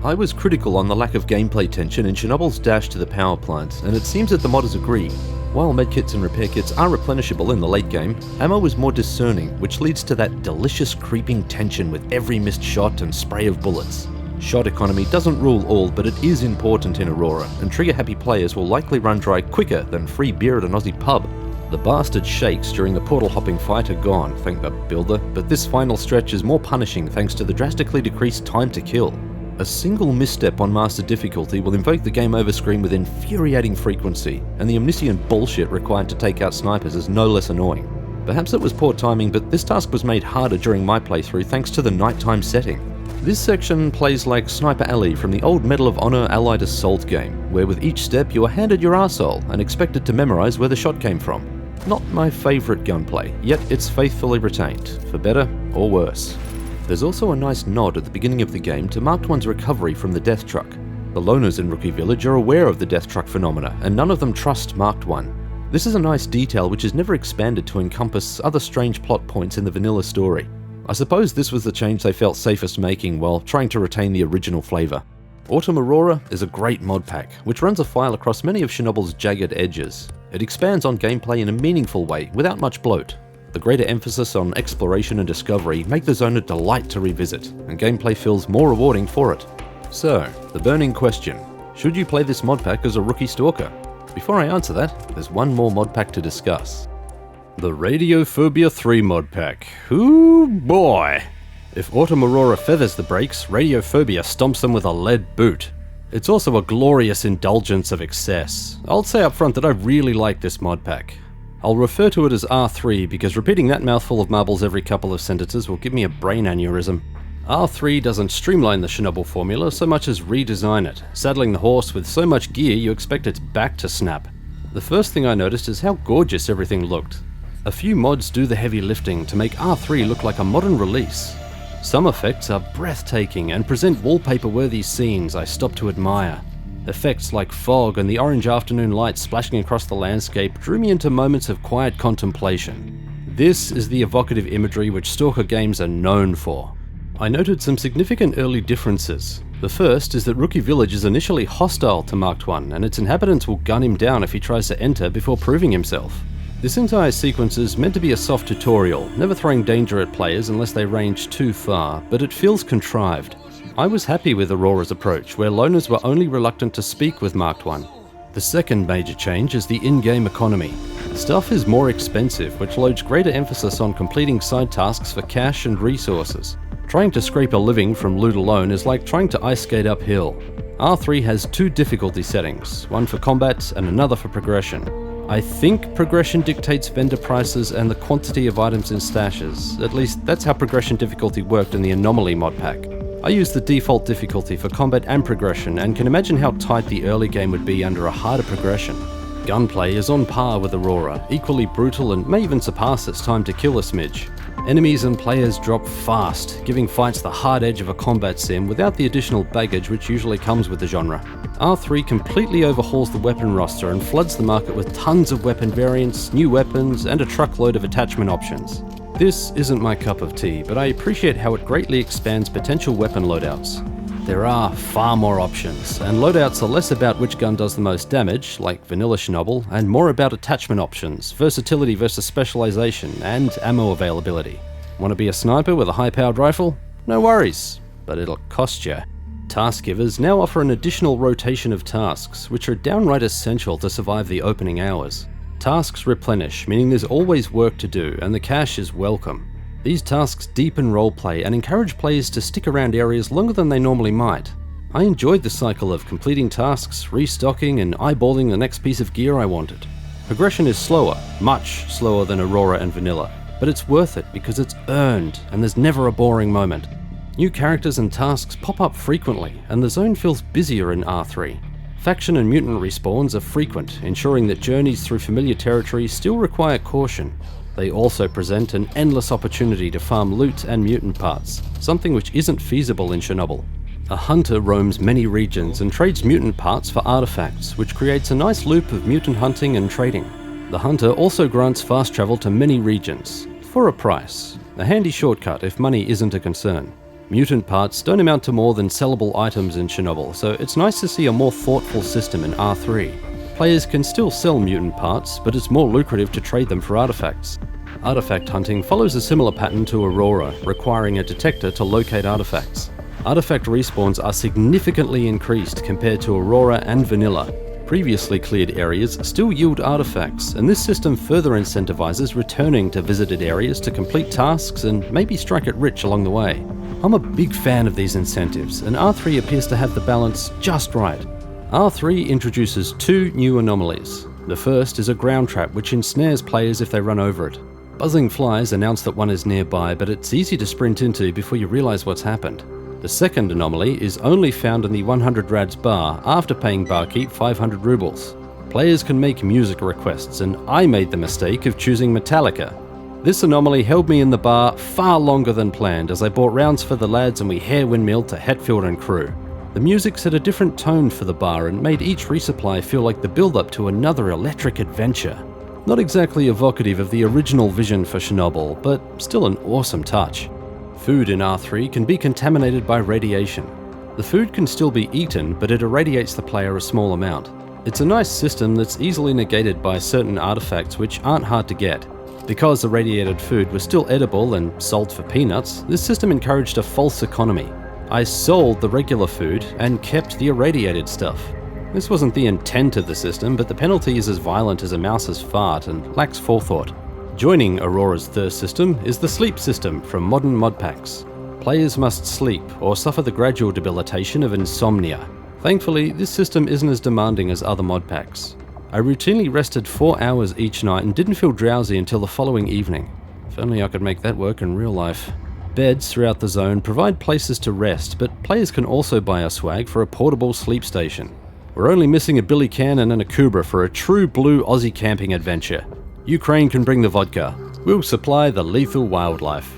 I was critical on the lack of gameplay tension in Chernobyl's dash to the power plant, and it seems that the modders agree. While medkits and repair kits are replenishable in the late game, ammo is more discerning, which leads to that delicious creeping tension with every missed shot and spray of bullets. Shot economy doesn't rule all, but it is important in Aurora, and trigger-happy players will likely run dry quicker than free beer at an Aussie pub. The bastard shakes during the portal-hopping fight are gone, thank the builder, but this final stretch is more punishing thanks to the drastically decreased time to kill. A single misstep on Master difficulty will invoke the game over screen with infuriating frequency, and the omniscient bullshit required to take out snipers is no less annoying. Perhaps it was poor timing, but this task was made harder during my playthrough thanks to the nighttime setting. This section plays like Sniper Alley from the old Medal of Honor Allied Assault game, where with each step you are handed your arsehole and expected to memorize where the shot came from. Not my favourite gunplay, yet it's faithfully retained, for better or worse. There's also a nice nod at the beginning of the game to Marked One's recovery from the death truck. The loners in Rookie Village are aware of the death truck phenomena, and none of them trust Marked One. This is a nice detail which is never expanded to encompass other strange plot points in the vanilla story. I suppose this was the change they felt safest making while trying to retain the original flavour. Autumn Aurora is a great mod pack, which runs a file across many of Chernobyl's jagged edges. It expands on gameplay in a meaningful way, without much bloat. The greater emphasis on exploration and discovery make the zone a delight to revisit, and gameplay feels more rewarding for it. So, the burning question: should you play this mod pack as a rookie stalker? Before I answer that, there's one more mod pack to discuss. The Radiophobia 3 mod pack. Ooh boy! If Autumn Aurora feathers the brakes, Radiophobia stomps them with a lead boot. It's also a glorious indulgence of excess. I'll say up front that I really like this mod pack. I'll refer to it as R3 because repeating that mouthful of marbles every couple of sentences will give me a brain aneurysm. R3 doesn't streamline the Chernobyl formula so much as redesign it, saddling the horse with so much gear you expect its back to snap. The first thing I noticed is how gorgeous everything looked. A few mods do the heavy lifting to make R3 look like a modern release. Some effects are breathtaking and present wallpaper-worthy scenes I stop to admire. Effects like fog and the orange afternoon light splashing across the landscape drew me into moments of quiet contemplation. This is the evocative imagery which Stalker games are known for. I noted some significant early differences. The first is that Rookie Village is initially hostile to Marked One, and its inhabitants will gun him down if he tries to enter before proving himself. This entire sequence is meant to be a soft tutorial, never throwing danger at players unless they range too far, but it feels contrived. I was happy with Aurora's approach, where loners were only reluctant to speak with Marked One. The second major change is the in-game economy. Stuff is more expensive, which loads greater emphasis on completing side tasks for cash and resources. Trying to scrape a living from loot alone is like trying to ice skate uphill. R3 has two difficulty settings, one for combat and another for progression. I think progression dictates vendor prices and the quantity of items in stashes. At least that's how progression difficulty worked in the Anomaly mod pack. I used the default difficulty for combat and progression and can imagine how tight the early game would be under a harder progression. Gunplay is on par with Aurora, equally brutal and may even surpass its time to kill a smidge. Enemies and players drop fast, giving fights the hard edge of a combat sim without the additional baggage which usually comes with the genre. R3 completely overhauls the weapon roster and floods the market with tons of weapon variants, new weapons, and a truckload of attachment options. This isn't my cup of tea, but I appreciate how it greatly expands potential weapon loadouts. There are far more options, and loadouts are less about which gun does the most damage, like vanilla Chernobyl, and more about attachment options, versatility versus specialization, and ammo availability. Want to be a sniper with a high-powered rifle? No worries, but it'll cost you. Task givers now offer an additional rotation of tasks, which are downright essential to survive the opening hours. Tasks replenish, meaning there's always work to do, and the cash is welcome. These tasks deepen roleplay and encourage players to stick around areas longer than they normally might. I enjoyed the cycle of completing tasks, restocking, and eyeballing the next piece of gear I wanted. Progression is slower, much slower than Aurora and Vanilla, but it's worth it because it's earned and there's never a boring moment. New characters and tasks pop up frequently, and the zone feels busier in R3. Faction and mutant respawns are frequent, ensuring that journeys through familiar territory still require caution. They also present an endless opportunity to farm loot and mutant parts, something which isn't feasible in Chernobyl. A hunter roams many regions and trades mutant parts for artifacts, which creates a nice loop of mutant hunting and trading. The hunter also grants fast travel to many regions, for a price, a handy shortcut if money isn't a concern. Mutant parts don't amount to more than sellable items in Chernobyl, so it's nice to see a more thoughtful system in R3. Players can still sell mutant parts, but it's more lucrative to trade them for artifacts. Artifact hunting follows a similar pattern to Aurora, requiring a detector to locate artifacts. Artifact respawns are significantly increased compared to Aurora and Vanilla. Previously cleared areas still yield artifacts, and this system further incentivizes returning to visited areas to complete tasks and maybe strike it rich along the way. I'm a big fan of these incentives, and R3 appears to have the balance just right. R3 introduces 2 new anomalies. The first is a ground trap which ensnares players if they run over it. Buzzing flies announce that one is nearby, but it's easy to sprint into before you realise what's happened. The second anomaly is only found in the 100 Rads bar after paying barkeep 500 rubles. Players can make music requests, and I made the mistake of choosing Metallica. This anomaly held me in the bar far longer than planned as I bought rounds for the lads and we hair windmilled to Hetfield and crew. The music set a different tone for the bar and made each resupply feel like the build-up to another electric adventure. Not exactly evocative of the original vision for Chernobyl, but still an awesome touch. Food in R3 can be contaminated by radiation. The food can still be eaten, but it irradiates the player a small amount. It's a nice system that's easily negated by certain artifacts which aren't hard to get. Because irradiated food was still edible and sold for peanuts, this system encouraged a false economy. I sold the regular food and kept the irradiated stuff. This wasn't the intent of the system, but the penalty is as violent as a mouse's fart and lacks forethought. Joining Aurora's thirst system is the sleep system from modern modpacks. Players must sleep or suffer the gradual debilitation of insomnia. Thankfully, this system isn't as demanding as other modpacks. I routinely rested 4 hours each night and didn't feel drowsy until the following evening. If only I could make that work in real life. Beds throughout the zone provide places to rest, but players can also buy a swag for a portable sleep station. We're only missing a Billy Cannon and a Kubra for a true blue Aussie camping adventure. Ukraine can bring the vodka. We'll supply the lethal wildlife.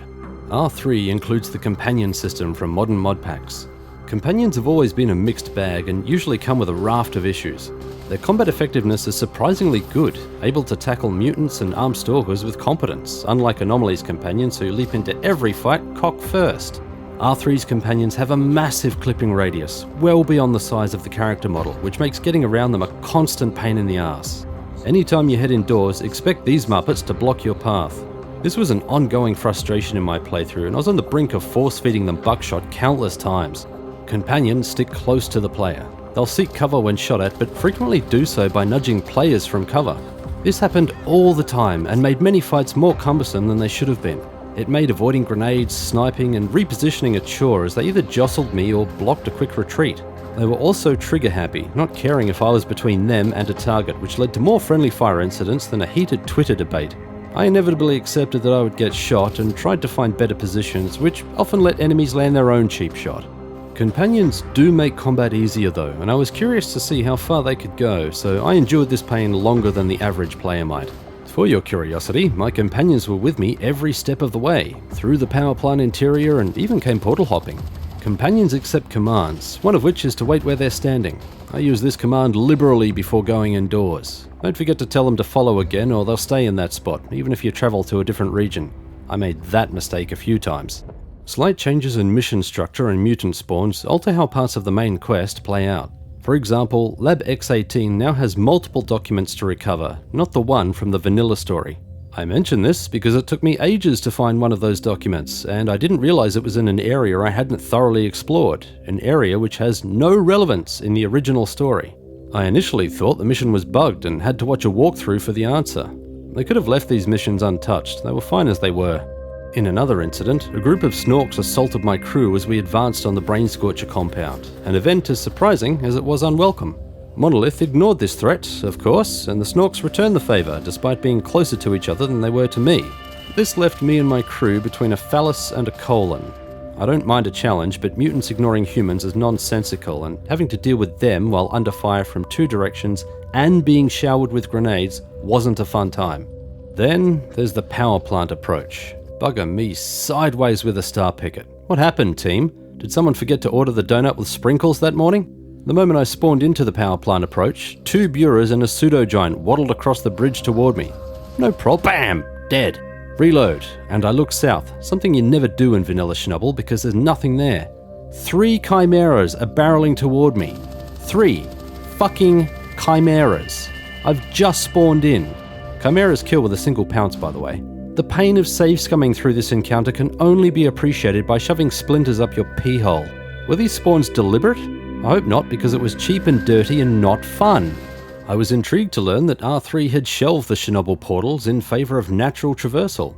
R3 includes the companion system from modern modpacks. Companions have always been a mixed bag and usually come with a raft of issues. Their combat effectiveness is surprisingly good, able to tackle mutants and armed stalkers with competence, unlike Anomaly's companions who leap into every fight cock first. R3's companions have a massive clipping radius, well beyond the size of the character model, which makes getting around them a constant pain in the ass. Anytime you head indoors, expect these Muppets to block your path. This was an ongoing frustration in my playthrough, and I was on the brink of force-feeding them buckshot countless times. Companions stick close to the player. They'll seek cover when shot at, but frequently do so by nudging players from cover. This happened all the time and made many fights more cumbersome than they should have been. It made avoiding grenades, sniping, and repositioning a chore as they either jostled me or blocked a quick retreat. They were also trigger happy, not caring if I was between them and a target, which led to more friendly fire incidents than a heated Twitter debate. I inevitably accepted that I would get shot and tried to find better positions, which often let enemies land their own cheap shot. Companions do make combat easier though, and I was curious to see how far they could go, so I endured this pain longer than the average player might. For your curiosity, my companions were with me every step of the way, through the power plant interior and even came portal hopping. Companions accept commands, one of which is to wait where they're standing. I use this command liberally before going indoors. Don't forget to tell them to follow again or they'll stay in that spot, even if you travel to a different region. I made that mistake a few times. Slight changes in mission structure and mutant spawns alter how parts of the main quest play out. For example, Lab X18 now has multiple documents to recover, not the one from the vanilla story. I mention this because it took me ages to find one of those documents, and I didn't realize it was in an area I hadn't thoroughly explored, an area which has no relevance in the original story. I initially thought the mission was bugged and had to watch a walkthrough for the answer. They could have left these missions untouched, they were fine as they were. In another incident, a group of snorks assaulted my crew as we advanced on the Brainscorcher compound, an event as surprising as it was unwelcome. Monolith ignored this threat, of course, and the snorks returned the favour despite being closer to each other than they were to me. This left me and my crew between a phallus and a colon. I don't mind a challenge, but mutants ignoring humans is nonsensical, and having to deal with them while under fire from 2 directions and being showered with grenades wasn't a fun time. Then there's the power plant approach. Bugger me sideways with a star picket. What happened, team? Did someone forget to order the donut with sprinkles that morning? The moment I spawned into the power plant approach, 2 Buras and a pseudo-giant waddled across the bridge toward me. No problem. Bam! Dead. Reload, and I look south, something you never do in vanilla Chernobyl because there's nothing there. 3 chimeras are barreling toward me. 3 fucking chimeras. I've just spawned in. Chimeras kill with a single pounce, by the way. The pain of save scumming through this encounter can only be appreciated by shoving splinters up your pee hole. Were these spawns deliberate? I hope not, because it was cheap and dirty and not fun. I was intrigued to learn that R3 had shelved the Chernobyl portals in favour of natural traversal.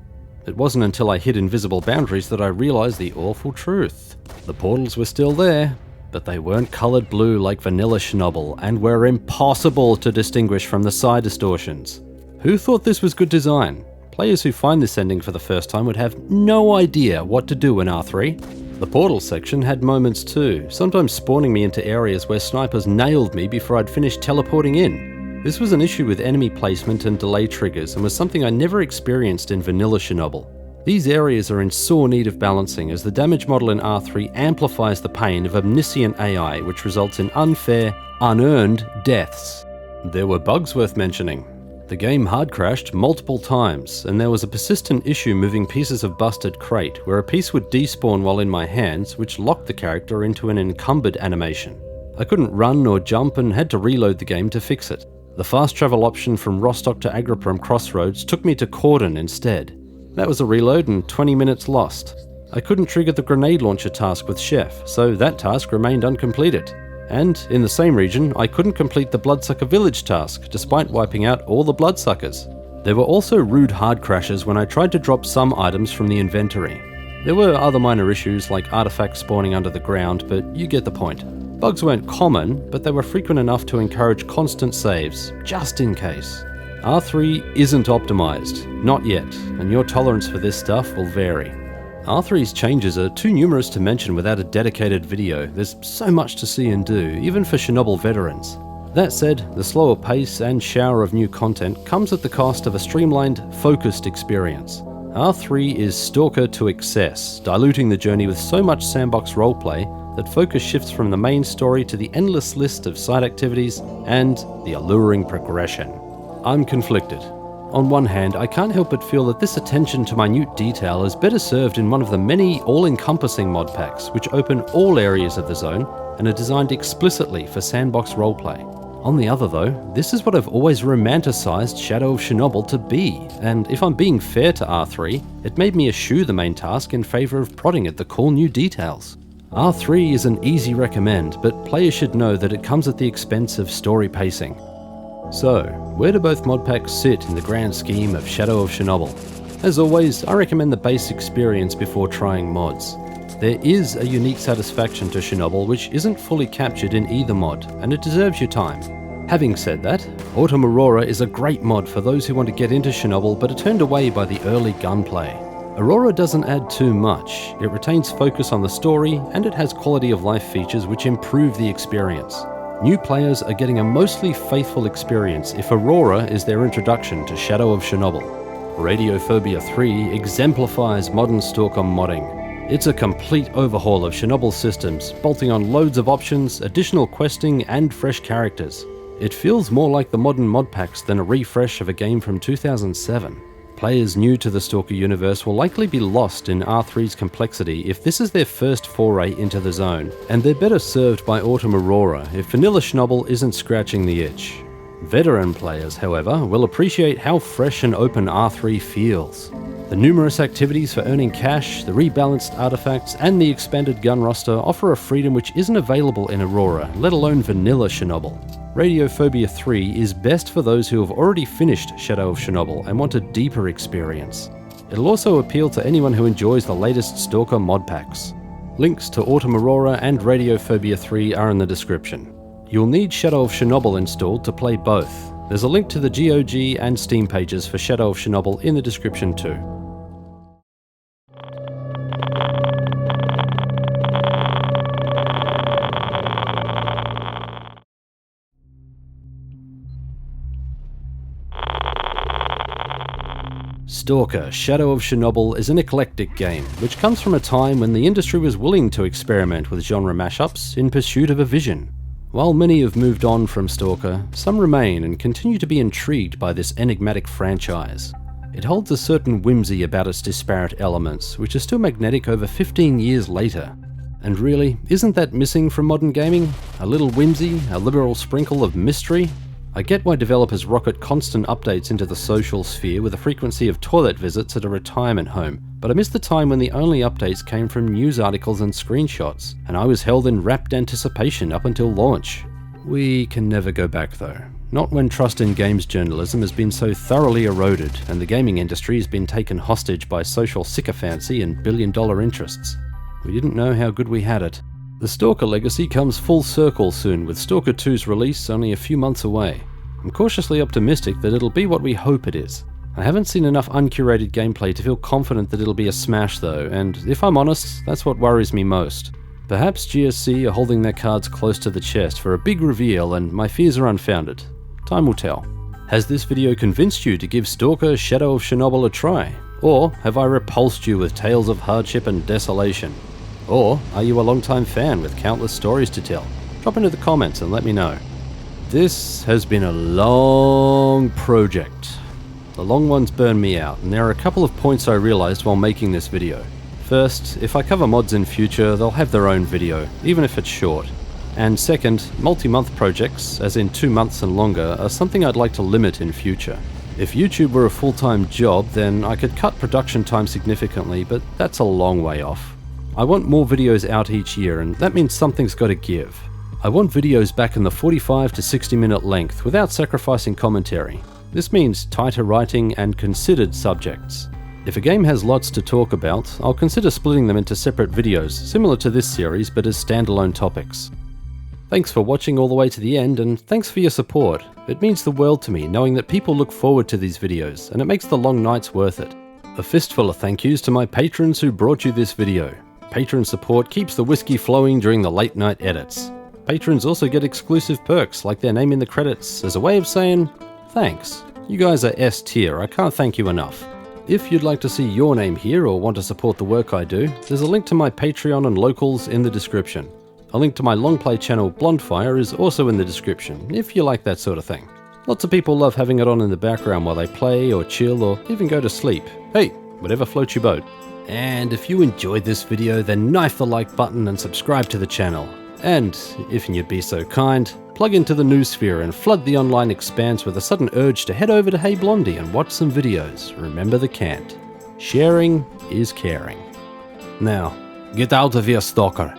It wasn't until I hit invisible boundaries that I realized the awful truth. The portals were still there, but they weren't colored blue like vanilla Chernobyl and were impossible to distinguish from the side distortions. Who thought this was good design? Players who find this ending for the first time would have no idea what to do in R3. The portal section had moments too, sometimes spawning me into areas where snipers nailed me before I'd finished teleporting in. This was an issue with enemy placement and delay triggers and was something I never experienced in vanilla Chernobyl. These areas are in sore need of balancing as the damage model in R3 amplifies the pain of omniscient AI, which results in unfair, unearned deaths. There were bugs worth mentioning. The game hard crashed multiple times, and there was a persistent issue moving pieces of busted crate, where a piece would despawn while in my hands, which locked the character into an encumbered animation. I couldn't run or jump and had to reload the game to fix it. The fast travel option from Rostock to Agriprom Crossroads took me to Cordon instead. That was a reload and 20 minutes lost. I couldn't trigger the grenade launcher task with Chef, so that task remained uncompleted. And, in the same region, I couldn't complete the Bloodsucker Village task, despite wiping out all the Bloodsuckers. There were also rude hard crashes when I tried to drop some items from the inventory. There were other minor issues like artifacts spawning under the ground, but you get the point. Bugs weren't common, but they were frequent enough to encourage constant saves, just in case. R3 isn't optimized, not yet, and your tolerance for this stuff will vary. R3's changes are too numerous to mention without a dedicated video. There's so much to see and do, even for Chernobyl veterans. That said, the slower pace and shower of new content comes at the cost of a streamlined, focused experience. R3 is Stalker to excess, diluting the journey with so much sandbox roleplay that focus shifts from the main story to the endless list of side activities and the alluring progression. I'm conflicted. On one hand, I can't help but feel that this attention to minute detail is better served in one of the many all-encompassing mod packs, which open all areas of the zone and are designed explicitly for sandbox roleplay. On the other though, this is what I've always romanticized Shadow of Chernobyl to be, and if I'm being fair to R3, it made me eschew the main task in favor of prodding at the cool new details. R3 is an easy recommend, but players should know that it comes at the expense of story pacing. So, where do both mod packs sit in the grand scheme of Shadow of Chernobyl? As always, I recommend the base experience before trying mods. There is a unique satisfaction to Chernobyl which isn't fully captured in either mod, and it deserves your time. Having said that, Autumn Aurora is a great mod for those who want to get into Chernobyl but are turned away by the early gunplay. Aurora doesn't add too much, it retains focus on the story, and it has quality of life features which improve the experience. New players are getting a mostly faithful experience if Aurora is their introduction to Shadow of Chernobyl. Radiophobia 3 exemplifies modern Stalker modding. It's a complete overhaul of Chernobyl systems, bolting on loads of options, additional questing, and fresh characters. It feels more like the modern mod packs than a refresh of a game from 2007. Players new to the Stalker universe will likely be lost in R3's complexity if this is their first foray into the zone, and they're better served by Autumn Aurora if vanilla Chernobyl isn't scratching the itch. Veteran players, however, will appreciate how fresh and open R3 feels. The numerous activities for earning cash, the rebalanced artifacts, and the expanded gun roster offer a freedom which isn't available in Aurora, let alone vanilla Chernobyl. Radiophobia 3 is best for those who have already finished Shadow of Chernobyl and want a deeper experience. It'll also appeal to anyone who enjoys the latest Stalker mod packs. Links to Autumn Aurora and Radiophobia 3 are in the description. You'll need Shadow of Chernobyl installed to play both. There's a link to the GOG and Steam pages for Shadow of Chernobyl in the description too. Stalker, Shadow of Chernobyl is an eclectic game, which comes from a time when the industry was willing to experiment with genre mashups in pursuit of a vision. While many have moved on from Stalker, some remain and continue to be intrigued by this enigmatic franchise. It holds a certain whimsy about its disparate elements, which are still magnetic over 15 years later. And really, isn't that missing from modern gaming? A little whimsy, a liberal sprinkle of mystery? I get why developers rocket constant updates into the social sphere with a frequency of toilet visits at a retirement home, but I miss the time when the only updates came from news articles and screenshots, and I was held in rapt anticipation up until launch. We can never go back though. Not when trust in games journalism has been so thoroughly eroded and the gaming industry has been taken hostage by social sycophancy and billion-dollar interests. We didn't know how good we had it. The Stalker legacy comes full circle soon, with Stalker 2's release only a few months away. I'm cautiously optimistic that it'll be what we hope it is. I haven't seen enough uncurated gameplay to feel confident that it'll be a smash though, and if I'm honest, that's what worries me most. Perhaps GSC are holding their cards close to the chest for a big reveal and my fears are unfounded. Time will tell. Has this video convinced you to give Stalker Shadow of Chernobyl a try? Or have I repulsed you with tales of hardship and desolation? Or are you a long-time fan with countless stories to tell? Drop into the comments and let me know. This has been a long project. The long ones burn me out, and there are a couple of points I realized while making this video. First, if I cover mods in future, they'll have their own video, even if it's short. And second, multi-month projects, as in 2 months and longer, are something I'd like to limit in future. If YouTube were a full-time job, then I could cut production time significantly, but that's a long way off. I want more videos out each year, and that means something's got to give. I want videos back in the 45 to 60 minute length without sacrificing commentary. This means tighter writing and considered subjects. If a game has lots to talk about, I'll consider splitting them into separate videos, similar to this series but as standalone topics. Thanks for watching all the way to the end, and thanks for your support. It means the world to me knowing that people look forward to these videos, and it makes the long nights worth it. A fistful of thank yous to my patrons who brought you this video. Patron support keeps the whiskey flowing during the late night edits. Patrons also get exclusive perks like their name in the credits as a way of saying, thanks. You guys are S-tier, I can't thank you enough. If you'd like to see your name here or want to support the work I do, there's a link to my Patreon and locals in the description. A link to my long play channel Blondfire is also in the description, if you like that sort of thing. Lots of people love having it on in the background while they play or chill or even go to sleep. Hey, whatever floats your boat. And if you enjoyed this video, then knife the like button and subscribe to the channel. And, if you'd be so kind, plug into the newsphere and flood the online expanse with a sudden urge to head over to Hey Blondie and watch some videos. Remember the cant. Sharing is caring. Now, get out of here, Stalker.